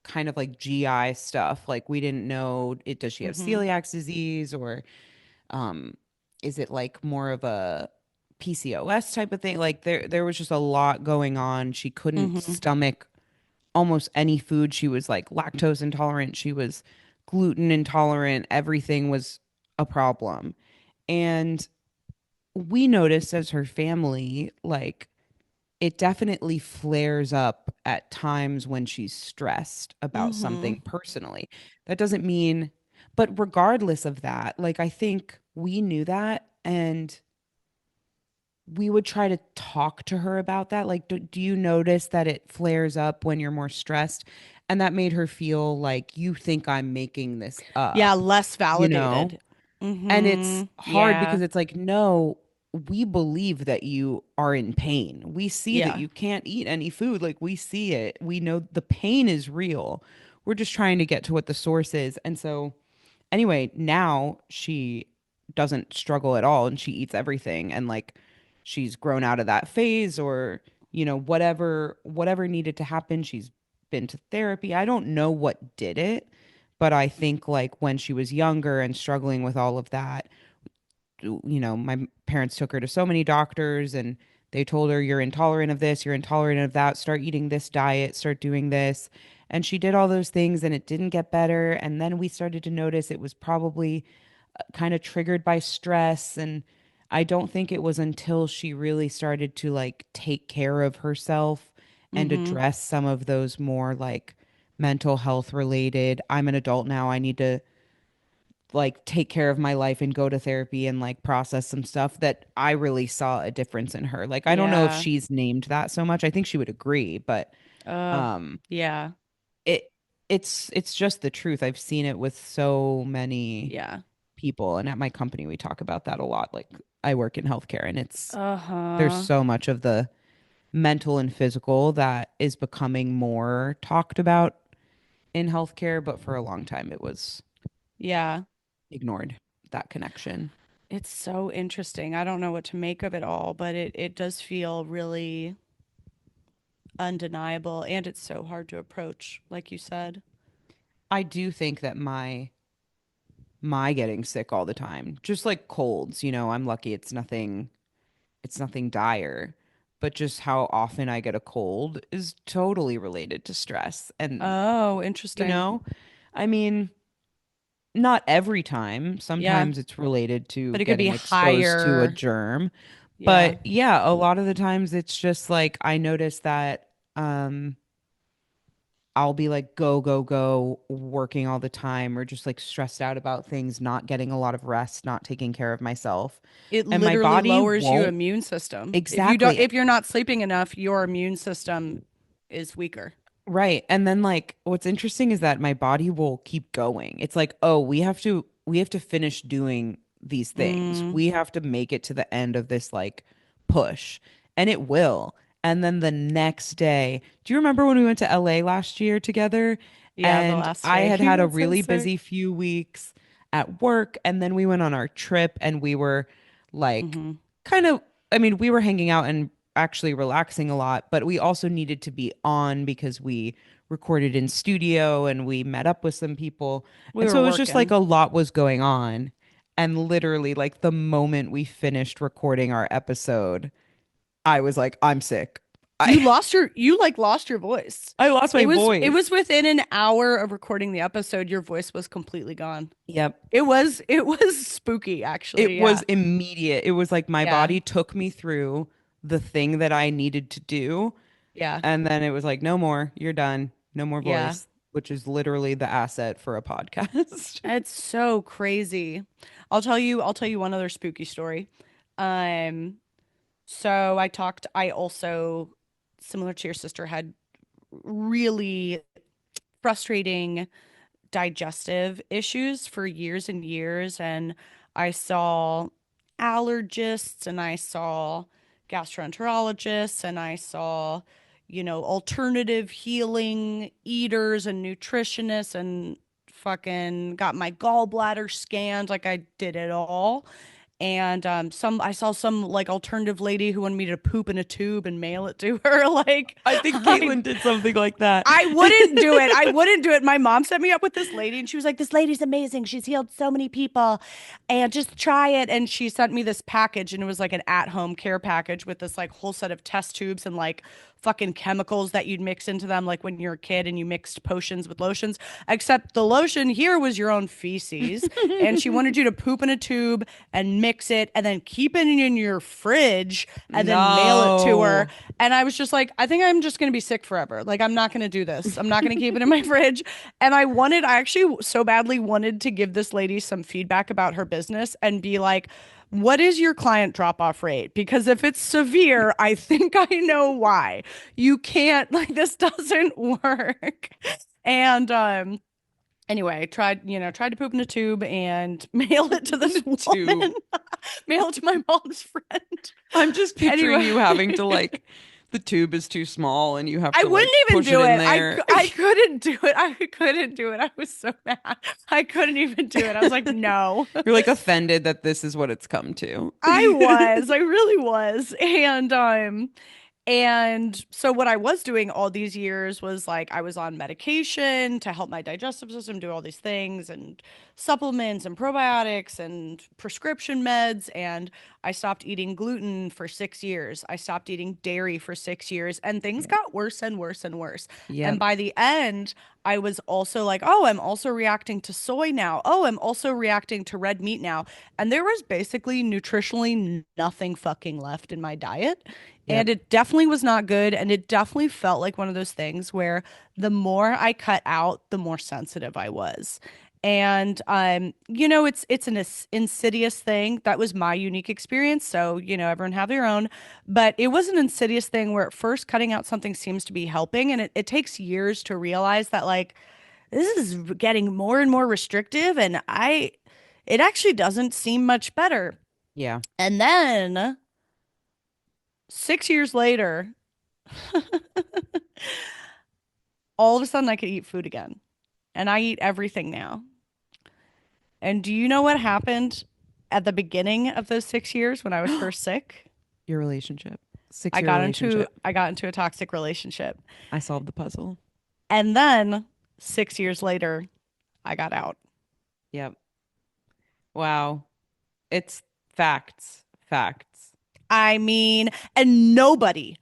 [SPEAKER 2] kind of like GI stuff. Like we didn't know it, does she have
[SPEAKER 1] Mm-hmm.
[SPEAKER 2] celiac disease or um is it like more of a PCOS type of thing? Like there was just a lot going on. She couldn't
[SPEAKER 1] Mm-hmm.
[SPEAKER 2] stomach almost any food. She was like lactose intolerant, she was gluten intolerant, everything was a problem. And we noticed as her family, like it definitely flares up at times when she's stressed about
[SPEAKER 1] Mm-hmm.
[SPEAKER 2] something personally. That doesn't mean, but regardless of that, like I think we knew that and we would try to talk to her about that. Like, do you notice that it flares up when you're more stressed? And that made her feel like you think I'm making this
[SPEAKER 1] Yeah,
[SPEAKER 2] up,
[SPEAKER 1] less
[SPEAKER 2] you know?
[SPEAKER 1] validated.
[SPEAKER 2] And it's
[SPEAKER 1] Mm-hmm.
[SPEAKER 2] hard because
[SPEAKER 1] Yeah.
[SPEAKER 2] it's like, no, we believe that you are in pain. We see that
[SPEAKER 1] Yeah.
[SPEAKER 2] you can't eat any food. Like, we see it. We know the pain is real. We're just trying to get to what the source is. And so, anyway, now she doesn't struggle at all and she eats everything. And like, she's grown out of that phase or, whatever needed to happen. She's been to therapy. I don't know what did it, but I think like when she was younger and struggling with all of that, my parents took her to so many doctors and they told her, you're intolerant of this, you're intolerant of that, start eating this diet, start doing this. And she did all those things and it didn't get better. And then we started to notice it was probably kind of triggered by stress. And I don't think it was until she really started to like take care of herself and
[SPEAKER 1] Mm-hmm.
[SPEAKER 2] address some of those more like mental health related, I'm an adult now, I need to like take care of my life and go to therapy and like process some stuff that I really saw a difference in her. Like I don't know if
[SPEAKER 1] Yeah.
[SPEAKER 2] she's named that so much. I think she would agree, but
[SPEAKER 1] Uh,
[SPEAKER 2] um
[SPEAKER 1] yeah.
[SPEAKER 2] it it's just the truth. I've seen it with so many
[SPEAKER 1] Yeah.
[SPEAKER 2] people and at my company we talk about that a lot. Like I work in healthcare and there's
[SPEAKER 1] Uh-huh.
[SPEAKER 2] so much of the mental and physical that is becoming more talked about in healthcare, but for a long time it was
[SPEAKER 1] Yeah.
[SPEAKER 2] ignored, that connection.
[SPEAKER 1] It's so interesting. I don't know what to make of it all, but it does feel really undeniable and it's so hard to approach, like you said.
[SPEAKER 2] I do think that my getting sick all the time, just like colds, I'm lucky it's nothing dire, but just how often I get a cold is totally related to stress. And
[SPEAKER 1] Oh,
[SPEAKER 2] you
[SPEAKER 1] interesting.
[SPEAKER 2] know, I mean, not every time.
[SPEAKER 1] Yeah.
[SPEAKER 2] Sometimes it's related to
[SPEAKER 1] But it could be
[SPEAKER 2] getting exposed to a
[SPEAKER 1] higher.
[SPEAKER 2] germ.
[SPEAKER 1] Yeah.
[SPEAKER 2] But yeah, a lot of the times it's just like I notice that I'll be like go, go, go, working all the time, or just like stressed out about things, not getting a lot of rest, not taking care of myself.
[SPEAKER 1] It
[SPEAKER 2] And my
[SPEAKER 1] literally
[SPEAKER 2] body
[SPEAKER 1] lowers your
[SPEAKER 2] won't
[SPEAKER 1] immune system.
[SPEAKER 2] exactly
[SPEAKER 1] If you're not sleeping enough, your immune system is weaker.
[SPEAKER 2] right. And then like what's interesting is that my body will keep going. It's like, oh, we have to finish doing these things.
[SPEAKER 1] Mm.
[SPEAKER 2] We have to make it to the end of this like push. And it will. And then the next day, do you remember when we went to LA last year together?
[SPEAKER 1] Yeah, the
[SPEAKER 2] And
[SPEAKER 1] last
[SPEAKER 2] I
[SPEAKER 1] day
[SPEAKER 2] had
[SPEAKER 1] he
[SPEAKER 2] had a
[SPEAKER 1] got so
[SPEAKER 2] really
[SPEAKER 1] sick.
[SPEAKER 2] busy few weeks at work. And then we went on our trip and we were like,
[SPEAKER 1] Mm-hmm.
[SPEAKER 2] kind of, I mean, we were hanging out and actually relaxing a lot, but we also needed to be on because we recorded in studio and we met up with some people.
[SPEAKER 1] We
[SPEAKER 2] And
[SPEAKER 1] were
[SPEAKER 2] so it was just like
[SPEAKER 1] working.
[SPEAKER 2] a lot was going on. And literally, like the moment we finished recording our episode, I was like, I'm sick. I
[SPEAKER 1] You like lost your voice.
[SPEAKER 2] I lost my
[SPEAKER 1] It was
[SPEAKER 2] voice.
[SPEAKER 1] within an hour of recording the episode, your voice was completely gone.
[SPEAKER 2] Yep.
[SPEAKER 1] It was spooky
[SPEAKER 2] It
[SPEAKER 1] actually.
[SPEAKER 2] was
[SPEAKER 1] Yeah.
[SPEAKER 2] immediate. It was like my
[SPEAKER 1] Yeah.
[SPEAKER 2] body took me through the thing that I needed to do.
[SPEAKER 1] Yeah.
[SPEAKER 2] And then it was like, no more, you're done. No more
[SPEAKER 1] Yeah.
[SPEAKER 2] voice, which is literally the asset for a podcast.
[SPEAKER 1] It's so crazy. I'll tell you one other spooky story. Um so I also, similar to your sister, had really frustrating digestive issues for years and years. And I saw allergists and I saw gastroenterologists and I saw, alternative healing eaters and nutritionists and fucking got my gallbladder scanned. Like I did it all. And I saw some like alternative lady who wanted me to poop in a tube and mail it to her. Like
[SPEAKER 2] I think Caitlin did something like that.
[SPEAKER 1] I wouldn't do it. I wouldn't do it. My mom set me up with this lady and she was like, this lady's amazing. She's healed so many people and just try it. And she sent me this package and it was like an at-home care package with this like whole set of test tubes and like fucking chemicals that you'd mix into them like when you're a kid and you mixed potions with lotions, except the lotion here was your own feces. And she wanted you to poop in a tube and mix it and then keep it in your fridge and then mail it to her. And I was just like, I think I'm just going to be sick forever. Like, I'm not going to do this. I'm not going to keep it in my fridge. And I actually so badly wanted to give this lady some feedback about her business and be like, what is your client drop off rate? Because if it's severe, I think I know why. You can't, like, this doesn't work. And, anyway, tried to poop in a tube and mail it to this woman. Mail it to my mom's friend.
[SPEAKER 2] I'm just picturing you having to like, the tube is too small and you have to
[SPEAKER 1] I wouldn't
[SPEAKER 2] like,
[SPEAKER 1] even
[SPEAKER 2] push
[SPEAKER 1] do
[SPEAKER 2] it in
[SPEAKER 1] it.
[SPEAKER 2] there.
[SPEAKER 1] I couldn't do it. I couldn't do it. I was so mad. I couldn't even do it. I was like, no.
[SPEAKER 2] You're like offended that this is what it's come to.
[SPEAKER 1] I really was. And so what I was doing all these years was like I was on medication to help my digestive system do all these things and supplements and probiotics and prescription meds. And I stopped eating gluten for 6 years. I stopped eating dairy for 6 years and things got worse and worse and worse.
[SPEAKER 2] Yep.
[SPEAKER 1] And by the end, I was also like, oh, I'm also reacting to soy now. Oh, I'm also reacting to red meat now. And there was basically nutritionally nothing fucking left in my diet. And it definitely was not good. And it definitely felt like one of those things where the more I cut out, the more sensitive I was. And it's an insidious thing. That was my unique experience. So, everyone have their own. But it was an insidious thing where at first cutting out something seems to be helping. And it takes years to realize that like this is getting more and more restrictive. And it actually doesn't seem much better.
[SPEAKER 2] Yeah.
[SPEAKER 1] And then 6 years later, all of a sudden I could eat food again. And I eat everything now. And do you know what happened at the beginning of those 6 years when I was first sick?
[SPEAKER 2] Your relationship.
[SPEAKER 1] I got into a toxic relationship.
[SPEAKER 2] I solved the puzzle.
[SPEAKER 1] And then 6 years later, I got out.
[SPEAKER 2] Yep. Wow. It's facts.
[SPEAKER 1] I mean, and nobody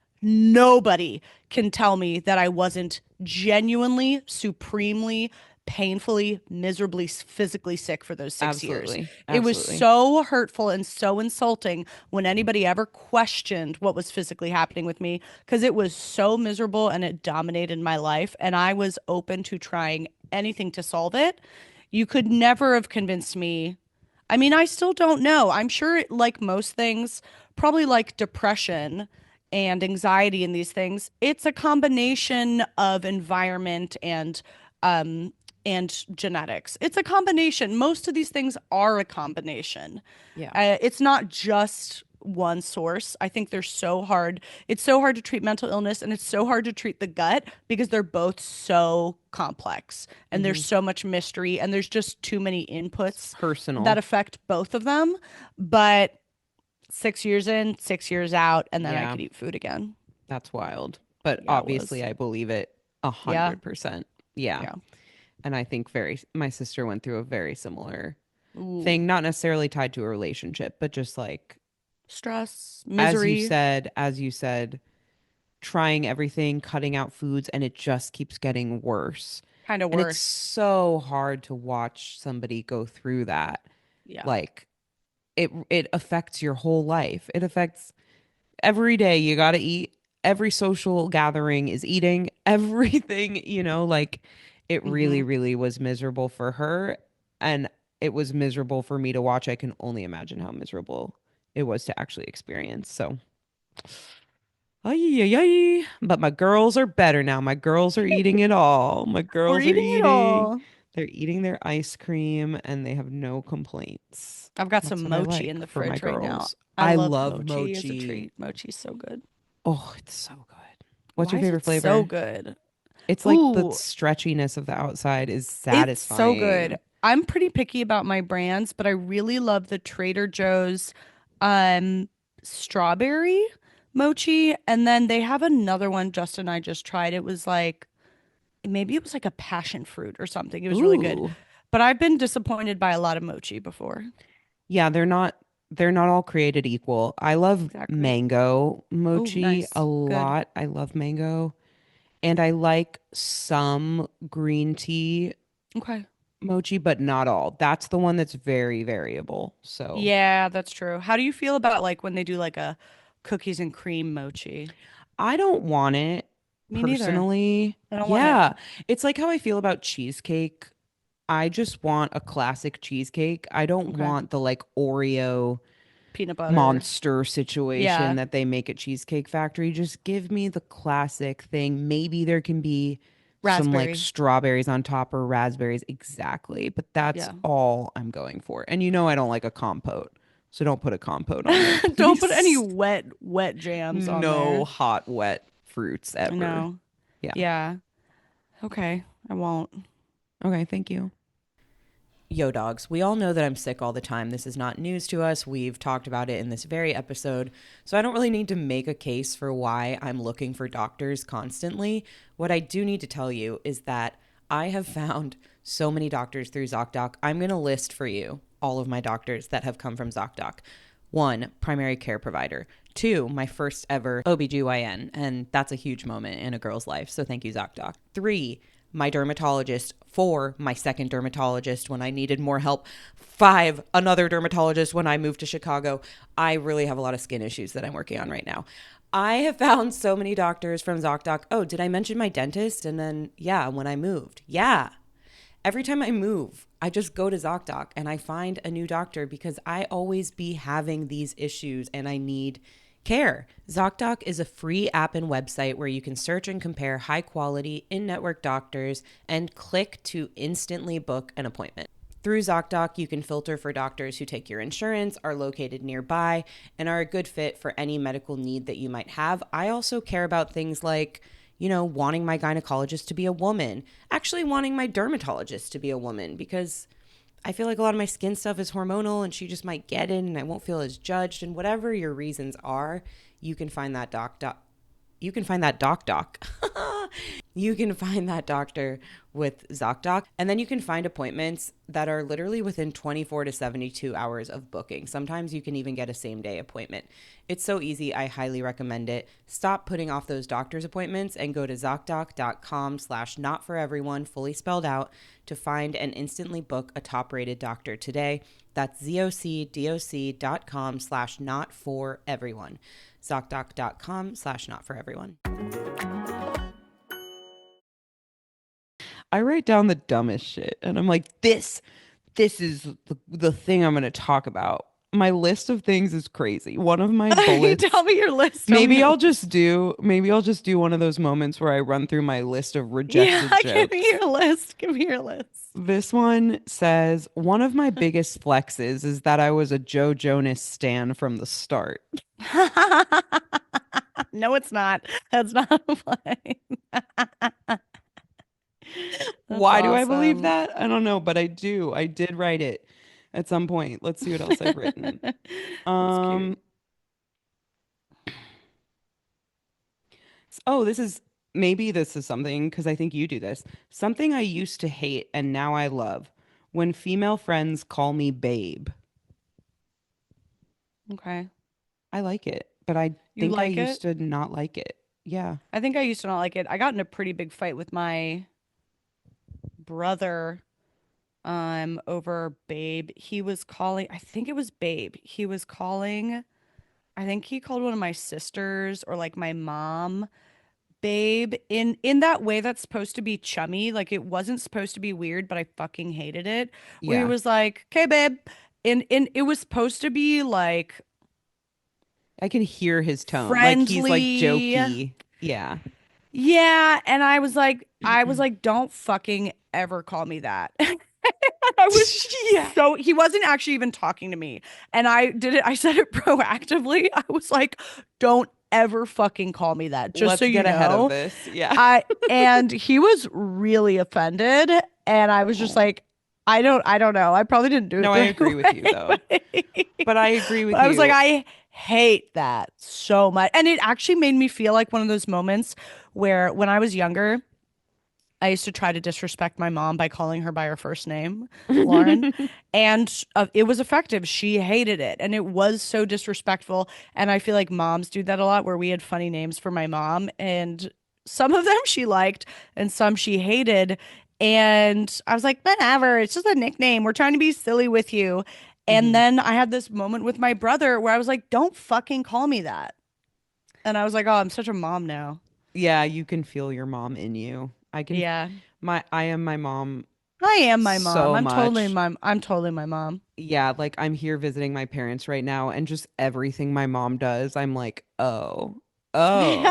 [SPEAKER 1] can tell me that I wasn't genuinely, supremely, painfully, miserably, physically sick for those 6 years. It was so hurtful and so insulting when anybody ever questioned what was physically happening with me because it was so miserable and it dominated my life. And I was open to trying anything to solve it. You could never have convinced me. I mean, I still don't know. I'm sure, like most things, probably like depression and anxiety and these things, it's a combination of environment and genetics. It's a combination. Most of these things are a combination.
[SPEAKER 2] Yeah.
[SPEAKER 1] It's not just one source. I think they're so hard. It's so hard to treat mental illness and it's so hard to treat the gut because they're both so complex and there's so much mystery and there's just too many inputs
[SPEAKER 2] personal
[SPEAKER 1] that affect both of them. But 6 years in, 6 years out, and then I could eat food again.
[SPEAKER 2] That's wild. But obviously I believe it 100%. Yeah. And I think my sister went through a very similar thing, not necessarily tied to a relationship, but just like
[SPEAKER 1] stress, misery.
[SPEAKER 2] As you said, trying everything, cutting out foods, and it just keeps getting worse.
[SPEAKER 1] Kind of
[SPEAKER 2] worse.
[SPEAKER 1] worse.
[SPEAKER 2] It's so hard to watch somebody go through that.
[SPEAKER 1] Yeah.
[SPEAKER 2] Like it affects your whole life. It affects every day you got to eat. Every social gathering is eating. Everything, like it really, really was miserable for her. And it was miserable for me to watch. I can only imagine how miserable it was to actually experience. So Ay, ay, ay. But my girls are better now. My girls are eating it all. My
[SPEAKER 1] We're
[SPEAKER 2] girls are
[SPEAKER 1] eating it
[SPEAKER 2] eating.
[SPEAKER 1] all.
[SPEAKER 2] They're eating their ice cream and they have no complaints.
[SPEAKER 1] I've got
[SPEAKER 2] That's
[SPEAKER 1] some
[SPEAKER 2] what I
[SPEAKER 1] mochi
[SPEAKER 2] like
[SPEAKER 1] in the
[SPEAKER 2] for my
[SPEAKER 1] fridge right now.
[SPEAKER 2] girls.
[SPEAKER 1] I
[SPEAKER 2] I
[SPEAKER 1] love
[SPEAKER 2] love
[SPEAKER 1] mochi as a
[SPEAKER 2] mochi.
[SPEAKER 1] treat. Mochi's so good.
[SPEAKER 2] Oh, it's so good. What's
[SPEAKER 1] Why
[SPEAKER 2] your
[SPEAKER 1] is
[SPEAKER 2] favorite
[SPEAKER 1] it so
[SPEAKER 2] flavor?
[SPEAKER 1] good?
[SPEAKER 2] It's like the
[SPEAKER 1] Ooh,
[SPEAKER 2] stretchiness of the outside is
[SPEAKER 1] it's so good.
[SPEAKER 2] satisfying.
[SPEAKER 1] I'm pretty picky about my brands, but I really love the Trader Joe's um strawberry mochi. And then they have another one Justin and I just tried. It was like maybe it was like a passion fruit or something. It was really good.
[SPEAKER 2] Ooh.
[SPEAKER 1] But I've been disappointed by a lot of mochi before.
[SPEAKER 2] Yeah, they're not all created equal. I love
[SPEAKER 1] Exactly.
[SPEAKER 2] mango
[SPEAKER 1] Oh,
[SPEAKER 2] mochi a
[SPEAKER 1] nice. Good.
[SPEAKER 2] lot. I love mango. And I like some green tea
[SPEAKER 1] Okay.
[SPEAKER 2] mochi, but not all. That's the one that's very variable. So
[SPEAKER 1] Yeah, that's true. How do you feel about like when they do like a cookies and cream mochi?
[SPEAKER 2] I don't want it
[SPEAKER 1] Me neither.
[SPEAKER 2] personally.
[SPEAKER 1] I don't want it.
[SPEAKER 2] Yeah, it's like how I feel about cheesecake. I just want a classic cheesecake. I don't
[SPEAKER 1] Okay.
[SPEAKER 2] want the like Oreo
[SPEAKER 1] Peanut butter.
[SPEAKER 2] monster situation
[SPEAKER 1] Yeah.
[SPEAKER 2] that they make at Cheesecake Factory. Just give me the classic thing. Maybe there can be some like
[SPEAKER 1] Raspberry.
[SPEAKER 2] strawberries on top or raspberries. Exactly. But that's
[SPEAKER 1] Yeah.
[SPEAKER 2] all I'm going for. And you know I don't like a compote. So don't put a compote on there,
[SPEAKER 1] Don't put any
[SPEAKER 2] please.
[SPEAKER 1] wet jams on
[SPEAKER 2] No
[SPEAKER 1] there.
[SPEAKER 2] hot, wet fruits
[SPEAKER 1] I
[SPEAKER 2] ever.
[SPEAKER 1] know.
[SPEAKER 2] Yeah.
[SPEAKER 1] Yeah. Okay. I won't.
[SPEAKER 2] Okay, thank you.
[SPEAKER 3] Yo, dogs, we all know that I'm sick all the time. This is not news to us. We've talked about it in this very episode. So I don't really need to make a case for why I'm looking for doctors constantly. What I do need to tell you is that I have found so many doctors through Zocdoc. I'm going to list for you all of my doctors that have come from Zocdoc. One, primary care provider. Two, my first ever OBGYN, and that's a huge moment in a girl's life. So thank you, Zocdoc. Three, my dermatologist. Four, my second dermatologist when I needed more help. Five, another dermatologist when I moved to Chicago. I really have a lot of skin issues that I'm working on right now. I have found so many doctors from ZocDoc. Oh, did I mention my dentist? And then, yeah, when I moved. Yeah. Every time I move, I just go to ZocDoc and I find a new doctor because I always be having these issues and I need care. ZocDoc is a free app and website where you can search and compare high quality in network doctors and click to instantly book an appointment. Through ZocDoc, you can filter for doctors who take your insurance, are located nearby, and are a good fit for any medical need that you might have. I also care about things like, wanting my gynecologist to be a woman, actually wanting my dermatologist to be a woman, because I feel like a lot of my skin stuff is hormonal and she just might get it and I won't feel as judged. And whatever your reasons are, you can find that you can find that doc. You can find that doctor with ZocDoc. And then you can find appointments that are literally within 24 to 72 hours of booking. Sometimes you can even get a same day appointment. It's so easy. I highly recommend it. Stop putting off those doctor's appointments and go to ZocDoc.com/notforeveryone, fully spelled out, to find and instantly book a top rated doctor today. That's ZocDoc.com/notforeveryone. ZocDoc.com/notforeveryone.
[SPEAKER 2] I write down the dumbest shit and I'm like, this is the thing I'm going to talk about. My list of things is crazy. One of my bullets,
[SPEAKER 1] Tell me your list. Tell me
[SPEAKER 2] maybe
[SPEAKER 1] your
[SPEAKER 2] I'll just do one of those moments where I run through my list of
[SPEAKER 1] Yeah,
[SPEAKER 2] rejected
[SPEAKER 1] give me
[SPEAKER 2] jokes.
[SPEAKER 1] your list. Give me your list.
[SPEAKER 2] This one says, one of my biggest flexes is that I was a Joe Jonas stan from the start.
[SPEAKER 1] No, it's not. That's not fine. That's
[SPEAKER 2] Why do I believe
[SPEAKER 1] awesome.
[SPEAKER 2] that? I don't know, but I do. I did write it at some point. Let's see what else I've written.
[SPEAKER 1] That's cute.
[SPEAKER 2] Um, oh, this is something because I think you do this. Something I used to hate and now I love when female friends call me babe.
[SPEAKER 1] Okay.
[SPEAKER 2] I like it, but I
[SPEAKER 1] You
[SPEAKER 2] think I
[SPEAKER 1] like
[SPEAKER 2] used
[SPEAKER 1] it?
[SPEAKER 2] to not like it. Yeah.
[SPEAKER 1] I think I used to not like it. I got in a pretty big fight with my brother over Babe. He was calling, I think it was Babe. He was calling, I think he called one of my sisters or like my mom Babe in that way that's supposed to be chummy. Like it wasn't supposed to be weird, but I fucking hated it. Where he
[SPEAKER 2] Yeah.
[SPEAKER 1] was like, "Okay, babe." And it was supposed to be like
[SPEAKER 2] I can hear his tone. Like he's like
[SPEAKER 1] friendly.
[SPEAKER 2] jokey. Yeah.
[SPEAKER 1] Yeah, and I was like, don't fucking ever call me that. I was
[SPEAKER 2] Yeah.
[SPEAKER 1] so he wasn't actually even talking to me. And I said it proactively. I was like, don't ever fucking call me that. Just so
[SPEAKER 2] Let's
[SPEAKER 1] you
[SPEAKER 2] get ahead of
[SPEAKER 1] know.
[SPEAKER 2] this. Yeah.
[SPEAKER 1] And he was really offended. And I was just
[SPEAKER 2] Oh.
[SPEAKER 1] like, I don't know. I probably didn't do it
[SPEAKER 2] No, I
[SPEAKER 1] the right
[SPEAKER 2] agree with you though.
[SPEAKER 1] way.
[SPEAKER 2] But I agree
[SPEAKER 1] But
[SPEAKER 2] with
[SPEAKER 1] I was like,
[SPEAKER 2] you.
[SPEAKER 1] I hate that so much. And it actually made me feel like one of those moments where when I was younger, I used to try to disrespect my mom by calling her by her first name, Lauren. And it was effective. She hated it. And it was so disrespectful. And I feel like moms do that a lot where we had funny names for my mom. And some of them she liked and some she hated. And I was like, whatever. It's just a nickname. We're trying to be silly with you. And
[SPEAKER 2] Mhm.
[SPEAKER 1] then I had this moment with my brother where I was like, don't fucking call me that. And I was like, oh, I'm such a mom now.
[SPEAKER 2] Yeah, you can feel your mom in you.
[SPEAKER 1] Yeah.
[SPEAKER 2] I am my mom
[SPEAKER 1] I am my mom.
[SPEAKER 2] so much.
[SPEAKER 1] I'm totally my mom.
[SPEAKER 2] Yeah, like I'm here visiting my parents right now and just everything my mom does, I'm like, "Oh. Oh.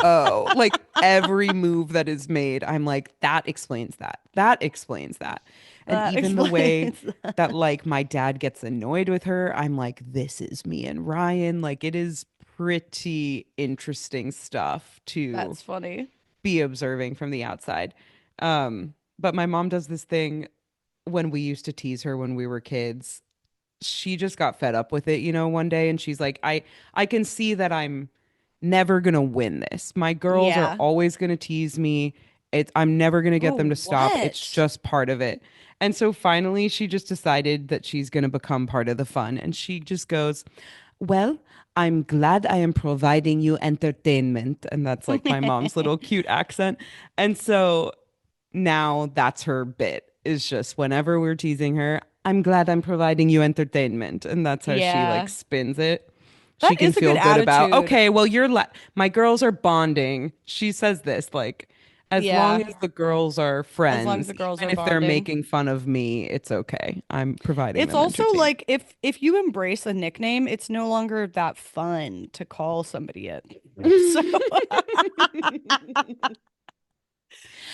[SPEAKER 2] Oh." Like every move that is made, I'm like, "That explains that. That explains that." And
[SPEAKER 1] That
[SPEAKER 2] even the way
[SPEAKER 1] explains
[SPEAKER 2] that
[SPEAKER 1] that.
[SPEAKER 2] like my dad gets annoyed with her, I'm like, "This is me and Ryan." Like it is pretty interesting stuff to
[SPEAKER 1] That's funny.
[SPEAKER 2] be observing from the outside. But my mom does this thing when we used to tease her when we were kids. She just got fed up with it, one day, and she's like, I can see that I'm never gonna win this. My girls are
[SPEAKER 1] Yeah.
[SPEAKER 2] always gonna tease me. I'm never gonna get them to
[SPEAKER 1] Oh,
[SPEAKER 2] stop. It's
[SPEAKER 1] what?
[SPEAKER 2] just part of it. And so finally she just decided that she's gonna become part of the fun. And she just goes, well, I'm glad I am providing you entertainment. And that's like my mom's little cute accent. And so now that's her bit, is just whenever we're teasing her, I'm glad I'm providing you entertainment. And that's how she like
[SPEAKER 1] Yeah.
[SPEAKER 2] spins it. She
[SPEAKER 1] That
[SPEAKER 2] can
[SPEAKER 1] is a good
[SPEAKER 2] feel good about,
[SPEAKER 1] attitude.
[SPEAKER 2] okay, well, my girls are bonding. She says this, like, as long
[SPEAKER 1] Yeah.
[SPEAKER 2] as the girls are
[SPEAKER 1] As long as
[SPEAKER 2] friends,
[SPEAKER 1] the girls
[SPEAKER 2] even
[SPEAKER 1] are
[SPEAKER 2] if they're
[SPEAKER 1] bonding.
[SPEAKER 2] making fun of me, it's okay. I'm providing
[SPEAKER 1] It's
[SPEAKER 2] them
[SPEAKER 1] also
[SPEAKER 2] entertainment.
[SPEAKER 1] like if you embrace a nickname, it's no longer that fun to call somebody it. So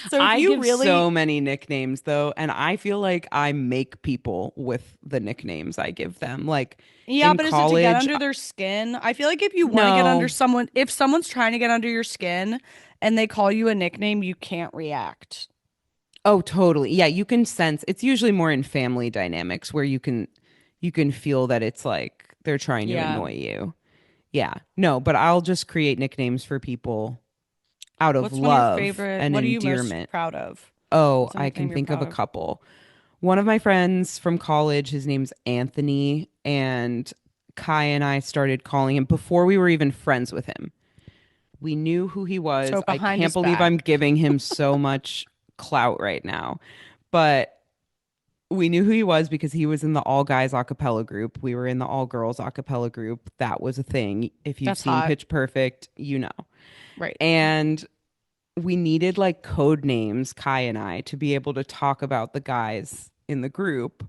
[SPEAKER 1] so if
[SPEAKER 2] I
[SPEAKER 1] you
[SPEAKER 2] give
[SPEAKER 1] really
[SPEAKER 2] so many nicknames though, and I feel like I make people with the nicknames I give them. Like
[SPEAKER 1] Yeah,
[SPEAKER 2] in
[SPEAKER 1] but is it to get
[SPEAKER 2] college,
[SPEAKER 1] under their skin? I feel like if you want to get under
[SPEAKER 2] no.
[SPEAKER 1] someone, if someone's trying to get under your skin and they call you a nickname, you can't react.
[SPEAKER 2] Oh, totally. Yeah, you can sense it's usually more in family dynamics where you can feel that it's like they're trying to
[SPEAKER 1] Yeah.
[SPEAKER 2] annoy you. Yeah. No, but I'll just create nicknames for people out of
[SPEAKER 1] What's one of your
[SPEAKER 2] love
[SPEAKER 1] favorite?
[SPEAKER 2] and
[SPEAKER 1] What are you most
[SPEAKER 2] endearment.
[SPEAKER 1] proud of?
[SPEAKER 2] Oh,
[SPEAKER 1] What's a
[SPEAKER 2] I can
[SPEAKER 1] nickname you're
[SPEAKER 2] think of
[SPEAKER 1] proud
[SPEAKER 2] a
[SPEAKER 1] of?
[SPEAKER 2] couple. One of my friends from college, his name's Anthony, and Kai and I started calling him before we were even friends with him. We knew who he was.
[SPEAKER 1] So
[SPEAKER 2] I
[SPEAKER 1] behind
[SPEAKER 2] can't
[SPEAKER 1] his
[SPEAKER 2] believe I'm
[SPEAKER 1] back.
[SPEAKER 2] giving him so much clout right now. But we knew who he was because he was in the all guys a cappella group. We were in the all girls a cappella group. That was a thing. If you've
[SPEAKER 1] That's
[SPEAKER 2] seen
[SPEAKER 1] hot.
[SPEAKER 2] Pitch Perfect, you know.
[SPEAKER 1] Right.
[SPEAKER 2] And we needed like code names, Kai and I, to be able to talk about the guys in the group.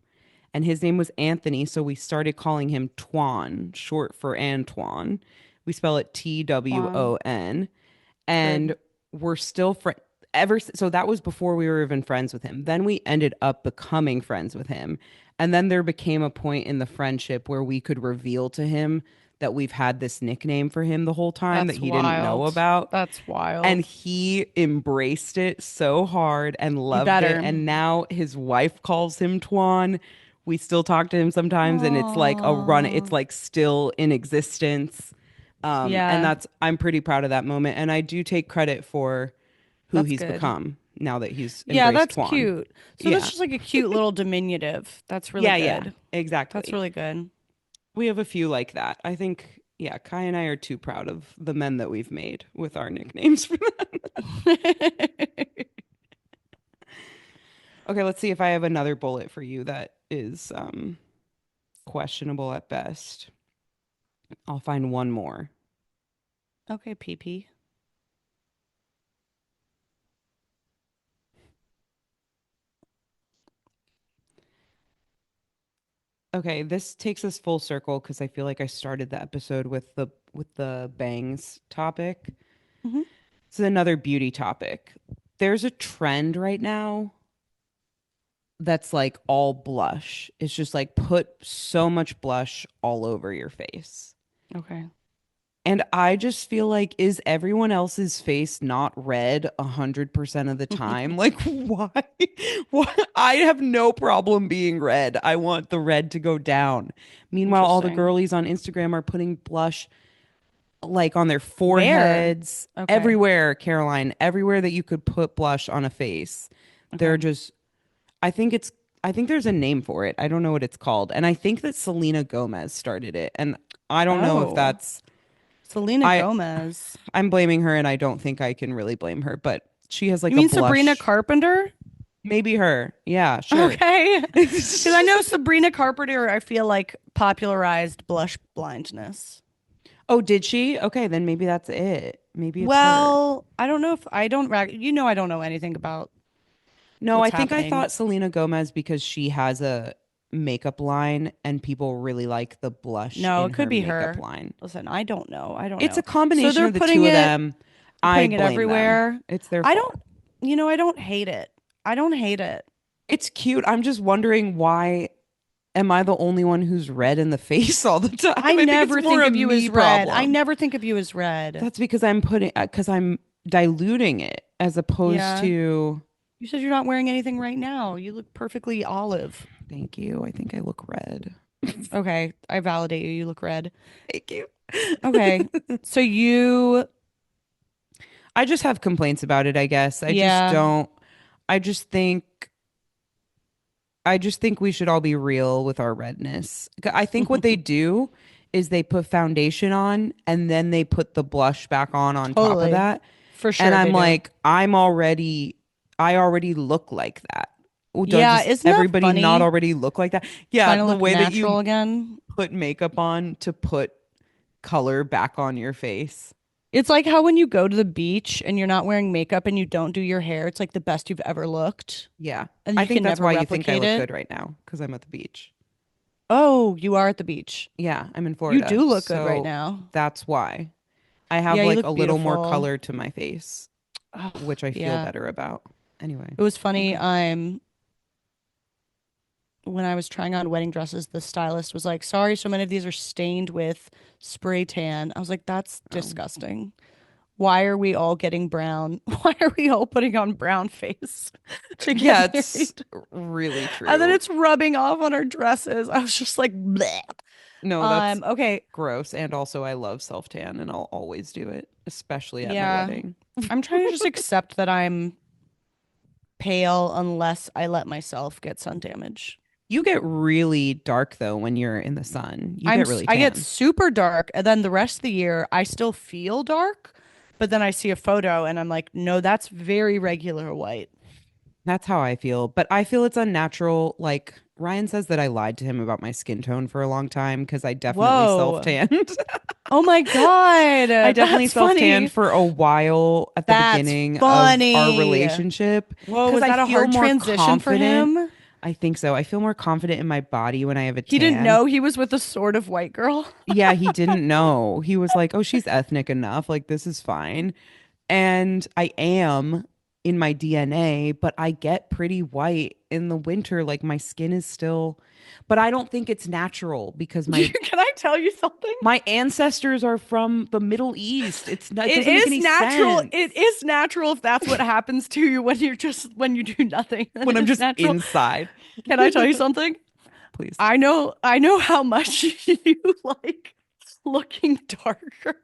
[SPEAKER 2] And his name was Anthony, so we started calling him Twan, short for Antoine. We spell it
[SPEAKER 1] One.
[SPEAKER 2] Twon.
[SPEAKER 1] Good.
[SPEAKER 2] And we're still friends. So that was before we were even friends with him. Then we ended up becoming friends with him. And then there became a point in the friendship where we could reveal to him that we've had this nickname for him the whole time that
[SPEAKER 1] That's
[SPEAKER 2] he didn't know
[SPEAKER 1] wild.
[SPEAKER 2] about.
[SPEAKER 1] That's
[SPEAKER 2] And
[SPEAKER 1] wild.
[SPEAKER 2] he embraced it so hard and
[SPEAKER 1] You
[SPEAKER 2] loved it.
[SPEAKER 1] better.
[SPEAKER 2] And now his wife calls him Twan. We still talk to him sometimes, and it's like a run, it's
[SPEAKER 1] Oh.
[SPEAKER 2] like still in existence. And
[SPEAKER 1] Yeah,
[SPEAKER 2] I'm pretty proud of that moment. And I do take credit for who
[SPEAKER 1] that's
[SPEAKER 2] he's
[SPEAKER 1] good.
[SPEAKER 2] become now that he's
[SPEAKER 1] Yeah,
[SPEAKER 2] embraced
[SPEAKER 1] that's
[SPEAKER 2] Twan.
[SPEAKER 1] cute. So that's
[SPEAKER 2] Yeah.
[SPEAKER 1] just like a cute little diminutive. That's really
[SPEAKER 2] Yeah, yeah,
[SPEAKER 1] good. That's
[SPEAKER 2] exactly.
[SPEAKER 1] really good.
[SPEAKER 2] We have a few like that. I think, yeah, Kai and I are too proud of the men that we've made with our nicknames for them. Okay, let's see if I have another bullet for you that is questionable at best. I'll find one more.
[SPEAKER 1] Okay, PP.
[SPEAKER 2] Okay, this takes us full circle because I feel like I started the episode with the bangs topic.
[SPEAKER 1] Mhm.
[SPEAKER 2] It's another beauty topic. There's a trend right now that's like all blush. It's just like put so much blush all over your face.
[SPEAKER 1] Okay.
[SPEAKER 2] And I just feel like, is everyone else's face not red 100% of the time? Like, why? Why? I have no problem being red. I want the red to go down. Meanwhile, all the
[SPEAKER 1] Interesting.
[SPEAKER 2] girlies on Instagram are putting blush like on their
[SPEAKER 1] Where?
[SPEAKER 2] foreheads,
[SPEAKER 1] Okay.
[SPEAKER 2] everywhere, Caroline, everywhere that you could put blush on a face. They're
[SPEAKER 1] Okay.
[SPEAKER 2] just, I think it's, I think there's a name for it. I don't know what it's called. And I think that Selena Gomez started it. And I don't know if
[SPEAKER 1] Oh,
[SPEAKER 2] that's,
[SPEAKER 1] Selena
[SPEAKER 2] I,
[SPEAKER 1] Gomez.
[SPEAKER 2] I'm blaming her, and I don't think I can really blame her, but she has like
[SPEAKER 1] You
[SPEAKER 2] a
[SPEAKER 1] mean Sabrina
[SPEAKER 2] blush.
[SPEAKER 1] Carpenter?
[SPEAKER 2] Maybe her. Yeah, sure.
[SPEAKER 1] Okay. Because I know Sabrina Carpenter, I feel like popularized blush blindness.
[SPEAKER 2] Oh, did she? Okay, then maybe that's it. Maybe it's her.
[SPEAKER 1] Well, I don't know if I don't, I don't know anything about
[SPEAKER 2] No,
[SPEAKER 1] what's
[SPEAKER 2] I think I
[SPEAKER 1] happening.
[SPEAKER 2] thought Selena Gomez because she has a makeup line and people really like the blush
[SPEAKER 1] No,
[SPEAKER 2] in
[SPEAKER 1] it could
[SPEAKER 2] her
[SPEAKER 1] be
[SPEAKER 2] makeup
[SPEAKER 1] her.
[SPEAKER 2] line.
[SPEAKER 1] Listen, I don't know. I don't
[SPEAKER 2] It's a
[SPEAKER 1] know. So
[SPEAKER 2] combination
[SPEAKER 1] they're
[SPEAKER 2] of the two of them. I
[SPEAKER 1] putting it
[SPEAKER 2] blame them.
[SPEAKER 1] everywhere.
[SPEAKER 2] It's their
[SPEAKER 1] I
[SPEAKER 2] fault.
[SPEAKER 1] don't, I don't hate it. I don't hate it.
[SPEAKER 2] It's cute. I'm just wondering, why am I the only one who's red in the face all the time?
[SPEAKER 1] I
[SPEAKER 2] I think it's
[SPEAKER 1] never
[SPEAKER 2] more
[SPEAKER 1] think
[SPEAKER 2] a
[SPEAKER 1] of you
[SPEAKER 2] me
[SPEAKER 1] as red. I
[SPEAKER 2] problem.
[SPEAKER 1] never think of you as red.
[SPEAKER 2] That's because I'm diluting it as opposed
[SPEAKER 1] Yeah.
[SPEAKER 2] to.
[SPEAKER 1] You said you're not wearing anything right now. You look perfectly olive.
[SPEAKER 2] Thank you. I think I look red.
[SPEAKER 1] Okay, I validate you. You look red.
[SPEAKER 2] Thank you.
[SPEAKER 1] Okay. So you,
[SPEAKER 2] I just have complaints about it, I guess. I just
[SPEAKER 1] yeah,
[SPEAKER 2] don't. I just think. I just think we should all be real with our redness. I think what they do is they put foundation on and then they put the blush back on top of
[SPEAKER 1] totally.
[SPEAKER 2] that.
[SPEAKER 1] For
[SPEAKER 2] And
[SPEAKER 1] sure
[SPEAKER 2] I'm
[SPEAKER 1] they do.
[SPEAKER 2] like, I already look like that. Well,
[SPEAKER 1] Yeah,
[SPEAKER 2] does
[SPEAKER 1] isn't that
[SPEAKER 2] everybody not
[SPEAKER 1] funny?
[SPEAKER 2] already look like that? Yeah,
[SPEAKER 1] Trying to
[SPEAKER 2] the
[SPEAKER 1] look
[SPEAKER 2] way that
[SPEAKER 1] natural
[SPEAKER 2] you
[SPEAKER 1] again.
[SPEAKER 2] put makeup on to put color back on your face.
[SPEAKER 1] It's like how when you go to the beach and you're not wearing makeup and you don't do your hair, it's like the best you've ever looked.
[SPEAKER 2] Yeah.
[SPEAKER 1] And
[SPEAKER 2] I
[SPEAKER 1] you
[SPEAKER 2] think
[SPEAKER 1] can
[SPEAKER 2] that's
[SPEAKER 1] never
[SPEAKER 2] why you think I
[SPEAKER 1] replicate
[SPEAKER 2] look
[SPEAKER 1] it.
[SPEAKER 2] good right now because I'm at the beach.
[SPEAKER 1] Oh, you are at the beach.
[SPEAKER 2] Yeah, I'm in
[SPEAKER 1] You
[SPEAKER 2] Florida.
[SPEAKER 1] do look good right
[SPEAKER 2] So
[SPEAKER 1] now.
[SPEAKER 2] that's why I have
[SPEAKER 1] Yeah, you
[SPEAKER 2] like a
[SPEAKER 1] look
[SPEAKER 2] little more
[SPEAKER 1] beautiful.
[SPEAKER 2] color to my face,
[SPEAKER 1] Oh,
[SPEAKER 2] which I feel
[SPEAKER 1] yeah.
[SPEAKER 2] better about. Anyway.
[SPEAKER 1] It was funny.
[SPEAKER 2] Okay.
[SPEAKER 1] When I was trying on wedding dresses, the stylist was like, "Sorry, so many of these are stained with spray tan." I was like, "That's
[SPEAKER 2] Oh.
[SPEAKER 1] disgusting. Why are we all getting brown? Why are we all putting on brown face to
[SPEAKER 2] Yeah,
[SPEAKER 1] get
[SPEAKER 2] it's
[SPEAKER 1] married?"
[SPEAKER 2] really
[SPEAKER 1] And then
[SPEAKER 2] true.
[SPEAKER 1] it's rubbing off on our dresses. I was just like, bleh.
[SPEAKER 2] No, that's
[SPEAKER 1] Okay.
[SPEAKER 2] gross. And also, I love self tan and I'll always do it, especially at my
[SPEAKER 1] Yeah.
[SPEAKER 2] wedding.
[SPEAKER 1] I'm trying to just accept that I'm pale unless I let myself get sun damage.
[SPEAKER 2] You get really dark though when you're in the sun. You get really
[SPEAKER 1] I get
[SPEAKER 2] tan.
[SPEAKER 1] super dark, and then the rest of the year I still feel dark, but then I see a photo and I'm like, no, that's very regular white.
[SPEAKER 2] That's how I feel. But I feel it's unnatural. Like Ryan says that I lied to him about my skin tone for a long time because I definitely self
[SPEAKER 1] Whoa.
[SPEAKER 2] tanned.
[SPEAKER 1] Oh my God.
[SPEAKER 2] I definitely
[SPEAKER 1] That's
[SPEAKER 2] self tanned
[SPEAKER 1] funny.
[SPEAKER 2] for a while at the
[SPEAKER 1] That's
[SPEAKER 2] beginning of our
[SPEAKER 1] funny.
[SPEAKER 2] relationship
[SPEAKER 1] Whoa,
[SPEAKER 2] because
[SPEAKER 1] was
[SPEAKER 2] I
[SPEAKER 1] that a
[SPEAKER 2] feel
[SPEAKER 1] hard
[SPEAKER 2] more
[SPEAKER 1] transition for
[SPEAKER 2] confident.
[SPEAKER 1] him?
[SPEAKER 2] I think so. I feel more confident in my body when I have a
[SPEAKER 1] He didn't
[SPEAKER 2] tan.
[SPEAKER 1] know he was with a sort of white girl.
[SPEAKER 2] Yeah, he didn't know. He was like, "Oh, she's ethnic enough. Like this is fine." And I am in my DNA, but I get pretty white in the winter. Like my skin is still, but I don't think it's natural because
[SPEAKER 1] Can I tell you something?
[SPEAKER 2] my ancestors are from the Middle East. It
[SPEAKER 1] It
[SPEAKER 2] doesn't make
[SPEAKER 1] is
[SPEAKER 2] any
[SPEAKER 1] natural.
[SPEAKER 2] sense
[SPEAKER 1] It is natural if that's what happens to you when you do nothing. Then
[SPEAKER 2] when
[SPEAKER 1] it
[SPEAKER 2] I'm
[SPEAKER 1] is
[SPEAKER 2] just
[SPEAKER 1] natural.
[SPEAKER 2] inside.
[SPEAKER 1] Can I tell you something?
[SPEAKER 2] Please.
[SPEAKER 1] I know how much you like looking darker.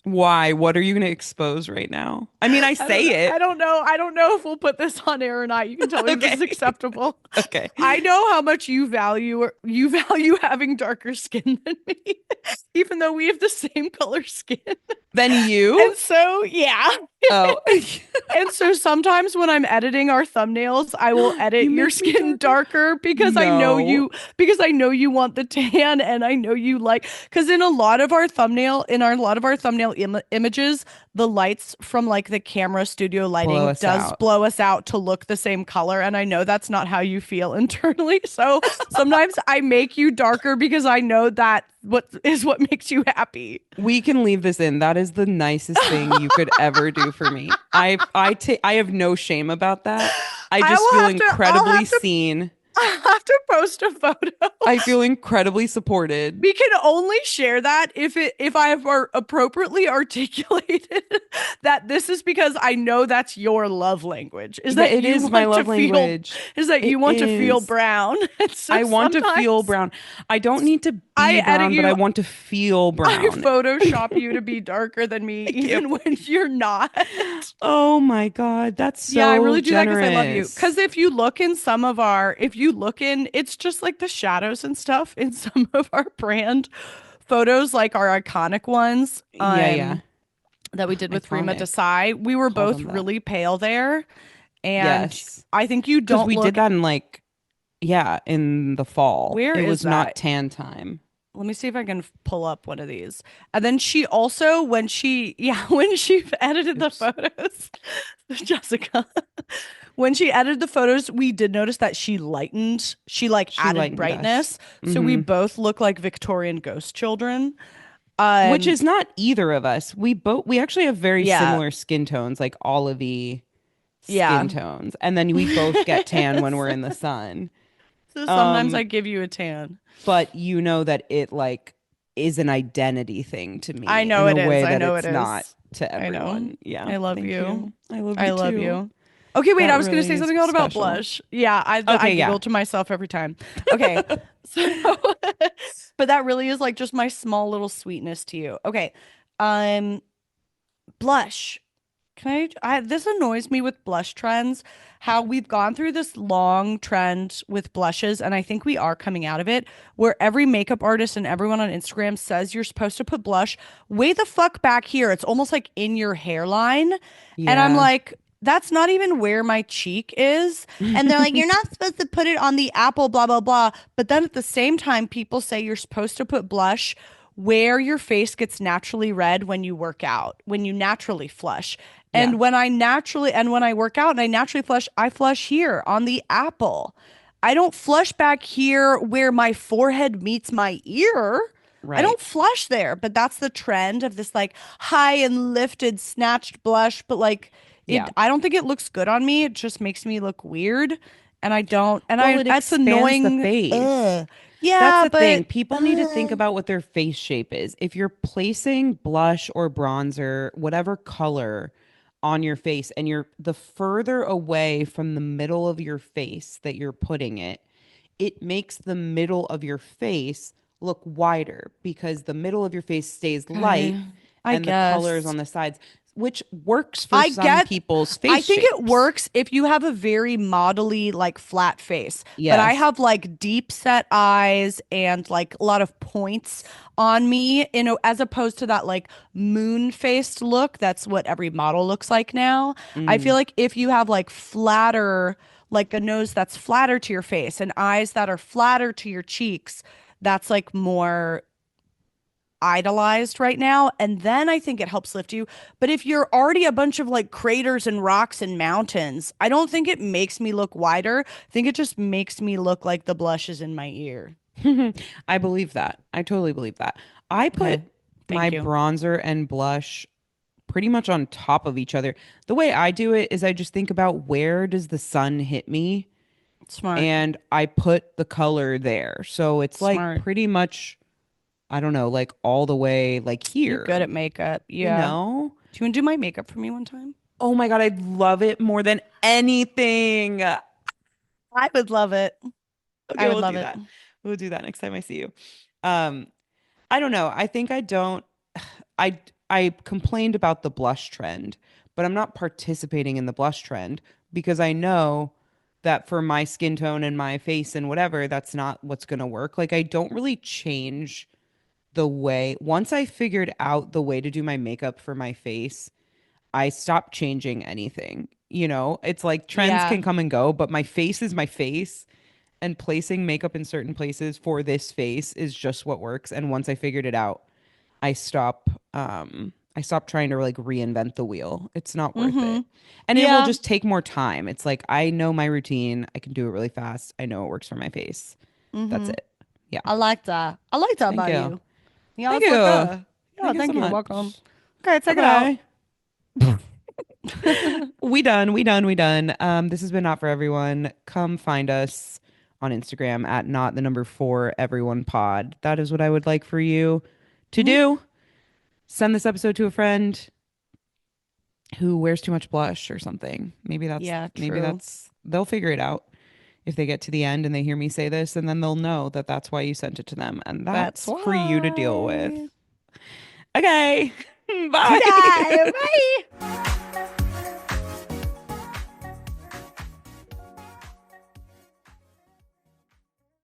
[SPEAKER 2] Why? What are you going to expose right now? I mean, I say
[SPEAKER 1] I
[SPEAKER 2] it.
[SPEAKER 1] don't know. I don't know if we'll put this on air or not. You can tell me if this is
[SPEAKER 2] Okay.
[SPEAKER 1] acceptable.
[SPEAKER 2] Okay.
[SPEAKER 1] I know how much you value having darker skin than me, even though we have the same color skin.
[SPEAKER 2] Than you?
[SPEAKER 1] And so, yeah.
[SPEAKER 2] Oh.
[SPEAKER 1] And so sometimes when I'm editing our thumbnails, I will edit
[SPEAKER 2] You
[SPEAKER 1] your
[SPEAKER 2] make me
[SPEAKER 1] skin darker because I know
[SPEAKER 2] No.
[SPEAKER 1] you want the tan, and I know you like, because in a lot of our thumbnail images, the lights from like the camera studio
[SPEAKER 2] Blow
[SPEAKER 1] lighting
[SPEAKER 2] us
[SPEAKER 1] does
[SPEAKER 2] out.
[SPEAKER 1] blow us out to look the same color, and I know that's not how you feel internally. So sometimes I make you darker because I know that what makes you happy.
[SPEAKER 2] We can leave this in. That is the nicest thing you could ever do for me. I have no shame about that. I
[SPEAKER 1] I
[SPEAKER 2] just
[SPEAKER 1] will
[SPEAKER 2] feel
[SPEAKER 1] have to I'll
[SPEAKER 2] incredibly
[SPEAKER 1] have to
[SPEAKER 2] seen.
[SPEAKER 1] I'll have to post a photo.
[SPEAKER 2] I feel incredibly supported.
[SPEAKER 1] We can only share that if I have appropriately articulated that this is because I know that's your love language. Is
[SPEAKER 2] Yeah,
[SPEAKER 1] that
[SPEAKER 2] it
[SPEAKER 1] you
[SPEAKER 2] is my
[SPEAKER 1] want to
[SPEAKER 2] love
[SPEAKER 1] feel
[SPEAKER 2] language.
[SPEAKER 1] is that
[SPEAKER 2] It
[SPEAKER 1] you want to feel
[SPEAKER 2] is.
[SPEAKER 1] brown. And so
[SPEAKER 2] I want to feel
[SPEAKER 1] sometimes
[SPEAKER 2] brown. I don't need to
[SPEAKER 1] I
[SPEAKER 2] be
[SPEAKER 1] edit
[SPEAKER 2] brown, but I
[SPEAKER 1] you.
[SPEAKER 2] want to feel
[SPEAKER 1] I
[SPEAKER 2] brown.
[SPEAKER 1] Photoshop you to be darker than me,
[SPEAKER 2] Thank you.
[SPEAKER 1] even when you're not.
[SPEAKER 2] Oh my God, that's
[SPEAKER 1] Yeah, I
[SPEAKER 2] so
[SPEAKER 1] really do that because I love you. Because
[SPEAKER 2] generous.
[SPEAKER 1] if you look in, it's just like the shadows and stuff in some of our brand photos, like our iconic ones,
[SPEAKER 2] Yeah, yeah.
[SPEAKER 1] that we did with Rima
[SPEAKER 2] Iconic.
[SPEAKER 1] Desai. We were
[SPEAKER 2] Call
[SPEAKER 1] both
[SPEAKER 2] them that.
[SPEAKER 1] really pale there, and
[SPEAKER 2] Yes.
[SPEAKER 1] I think you
[SPEAKER 2] Because
[SPEAKER 1] don't
[SPEAKER 2] we did
[SPEAKER 1] look.
[SPEAKER 2] that in like, yeah, in the fall.
[SPEAKER 1] Where
[SPEAKER 2] It
[SPEAKER 1] is
[SPEAKER 2] was not
[SPEAKER 1] that?
[SPEAKER 2] tan time.
[SPEAKER 1] Let me see if I can pull up one of these. And then she also, when she edited the
[SPEAKER 2] Oops.
[SPEAKER 1] photos, Jessica, when she edited the photos, we did notice that she lightened, she like
[SPEAKER 2] She
[SPEAKER 1] added
[SPEAKER 2] lightened us.
[SPEAKER 1] brightness. So we
[SPEAKER 2] Hmm.
[SPEAKER 1] both look like Victorian ghost children.
[SPEAKER 2] Which
[SPEAKER 1] Um,
[SPEAKER 2] is not either of us. We actually have very
[SPEAKER 1] yeah,
[SPEAKER 2] similar skin tones, like olivey
[SPEAKER 1] yeah.
[SPEAKER 2] skin tones. And then we both get tan when we're in the sun.
[SPEAKER 1] So sometimes I
[SPEAKER 2] Um,
[SPEAKER 1] give you a tan.
[SPEAKER 2] but you know that it like is an identity thing to
[SPEAKER 1] I
[SPEAKER 2] me
[SPEAKER 1] know
[SPEAKER 2] in a
[SPEAKER 1] it is.
[SPEAKER 2] way
[SPEAKER 1] I
[SPEAKER 2] that
[SPEAKER 1] know it
[SPEAKER 2] it's not
[SPEAKER 1] is.
[SPEAKER 2] to
[SPEAKER 1] I know.
[SPEAKER 2] everyone. Yeah.
[SPEAKER 1] I love
[SPEAKER 2] Thank
[SPEAKER 1] you.
[SPEAKER 2] you. I love you
[SPEAKER 1] I love
[SPEAKER 2] too.
[SPEAKER 1] you. Okay, wait.
[SPEAKER 2] That
[SPEAKER 1] I was going to
[SPEAKER 2] really
[SPEAKER 1] say
[SPEAKER 2] is
[SPEAKER 1] something else about
[SPEAKER 2] special.
[SPEAKER 1] blush. Yeah, I
[SPEAKER 2] Okay, yeah.
[SPEAKER 1] giggle to myself every time. Okay, so but that really is like just my small little sweetness to you. Okay, um, blush. This annoys me with blush trends, how we've gone through this long trend with blushes, and I think we are coming out of it, where every makeup artist and everyone on Instagram says you're supposed to put blush way the fuck back here. It's almost like in your hairline. And I'm
[SPEAKER 2] Yeah.
[SPEAKER 1] like, that's not even where my cheek is. And they're like, you're not supposed to put it on the apple, blah, blah, blah. But then at the same time, people say you're supposed to put blush where your face gets naturally red when you work out, when you naturally flush.
[SPEAKER 2] Yeah.
[SPEAKER 1] And when I work out and I naturally flush, I flush here on the apple. I don't flush back here where my forehead meets my ear. I
[SPEAKER 2] Right.
[SPEAKER 1] don't flush there, but that's the trend of this like high and lifted snatched blush, but like
[SPEAKER 2] Yeah.
[SPEAKER 1] I don't think it looks good on me. It just makes me look weird, and I don't and
[SPEAKER 2] Well,
[SPEAKER 1] I
[SPEAKER 2] it
[SPEAKER 1] that's
[SPEAKER 2] expands the
[SPEAKER 1] annoying.
[SPEAKER 2] face. That's
[SPEAKER 1] Yeah,
[SPEAKER 2] the thing.
[SPEAKER 1] but
[SPEAKER 2] People need to think about what their face shape is. If you're placing blush or bronzer, whatever color on your face, and you're the further away from the middle of your face that you're putting it, it makes the middle of your face look wider because the middle of your face stays light
[SPEAKER 1] okay, I
[SPEAKER 2] and the colors
[SPEAKER 1] guess.
[SPEAKER 2] on the sides, which works for
[SPEAKER 1] I
[SPEAKER 2] some
[SPEAKER 1] get
[SPEAKER 2] people's
[SPEAKER 1] I
[SPEAKER 2] face
[SPEAKER 1] think it
[SPEAKER 2] shapes.
[SPEAKER 1] works if you have a very modelly, like flat face. But I
[SPEAKER 2] Yes.
[SPEAKER 1] have like deep set eyes and like a lot of points on me, as opposed to that like moon faced look. That's what every model looks like now. I feel
[SPEAKER 2] Mm.
[SPEAKER 1] like if you have like flatter, like a nose that's flatter to your face and eyes that are flatter to your cheeks, that's like more idolized right now, and then I think it helps lift you. But if you're already a bunch of like craters and rocks and mountains, I don't think it makes me look wider. I think it just makes me look like the blush is in my ear.
[SPEAKER 2] I believe that. I totally believe that. I put
[SPEAKER 1] Okay,
[SPEAKER 2] my
[SPEAKER 1] thank you.
[SPEAKER 2] bronzer and blush pretty much on top of each other. The way I do it is I just think about where does the sun hit me
[SPEAKER 1] Smart.
[SPEAKER 2] and I put the color there. So it's like
[SPEAKER 1] Smart.
[SPEAKER 2] pretty much, I don't know, like all the way like
[SPEAKER 1] You're good at
[SPEAKER 2] here,
[SPEAKER 1] makeup.
[SPEAKER 2] you
[SPEAKER 1] Yeah.
[SPEAKER 2] know?
[SPEAKER 1] Do you want to do my makeup for me one time?
[SPEAKER 2] Oh my God, I'd love it more than anything.
[SPEAKER 1] I would love it. I
[SPEAKER 2] Okay,
[SPEAKER 1] would
[SPEAKER 2] we'll
[SPEAKER 1] love
[SPEAKER 2] do
[SPEAKER 1] it.
[SPEAKER 2] that. We'll do that next time I see you. Um, I don't know. I think I don't. I I complained about the blush trend, but I'm not participating in the blush trend because I know that for my skin tone and my face and whatever, that's not what's going to work. Like I don't really change once I figured out the way to do my makeup for my face, I stopped changing anything. You know, it's like trends
[SPEAKER 1] Yeah.
[SPEAKER 2] can come and go, but my face is my face, and placing makeup in certain places for this face is just what works. And once I figured it out, I stopped trying to like reinvent the wheel. It's not worth it. And it will
[SPEAKER 1] Yeah.
[SPEAKER 2] just take more time. It's like I know my routine. I can do it really fast. I know it works for my face. That's it. Yeah.
[SPEAKER 1] I like that. I like that
[SPEAKER 2] Thank
[SPEAKER 1] about
[SPEAKER 2] you.
[SPEAKER 1] you. Yeah,
[SPEAKER 2] Thank
[SPEAKER 1] it's like
[SPEAKER 2] you.
[SPEAKER 1] a, yeah,
[SPEAKER 2] Thank you
[SPEAKER 1] thank
[SPEAKER 2] so
[SPEAKER 1] you.
[SPEAKER 2] much.
[SPEAKER 1] Welcome. Okay, take it out.
[SPEAKER 2] We done. This has been Not For Everyone. Come find us on Instagram at not the number 4 everyone pod. That is what I would like for you to do. Send this episode to a friend who wears too much blush or something. Maybe
[SPEAKER 1] true.
[SPEAKER 2] that's they'll figure it out if they get to the end and they hear me say this, and then they'll know that that's why you sent it to them, and that's for you to deal with. Okay. Bye.
[SPEAKER 1] Yeah, bye.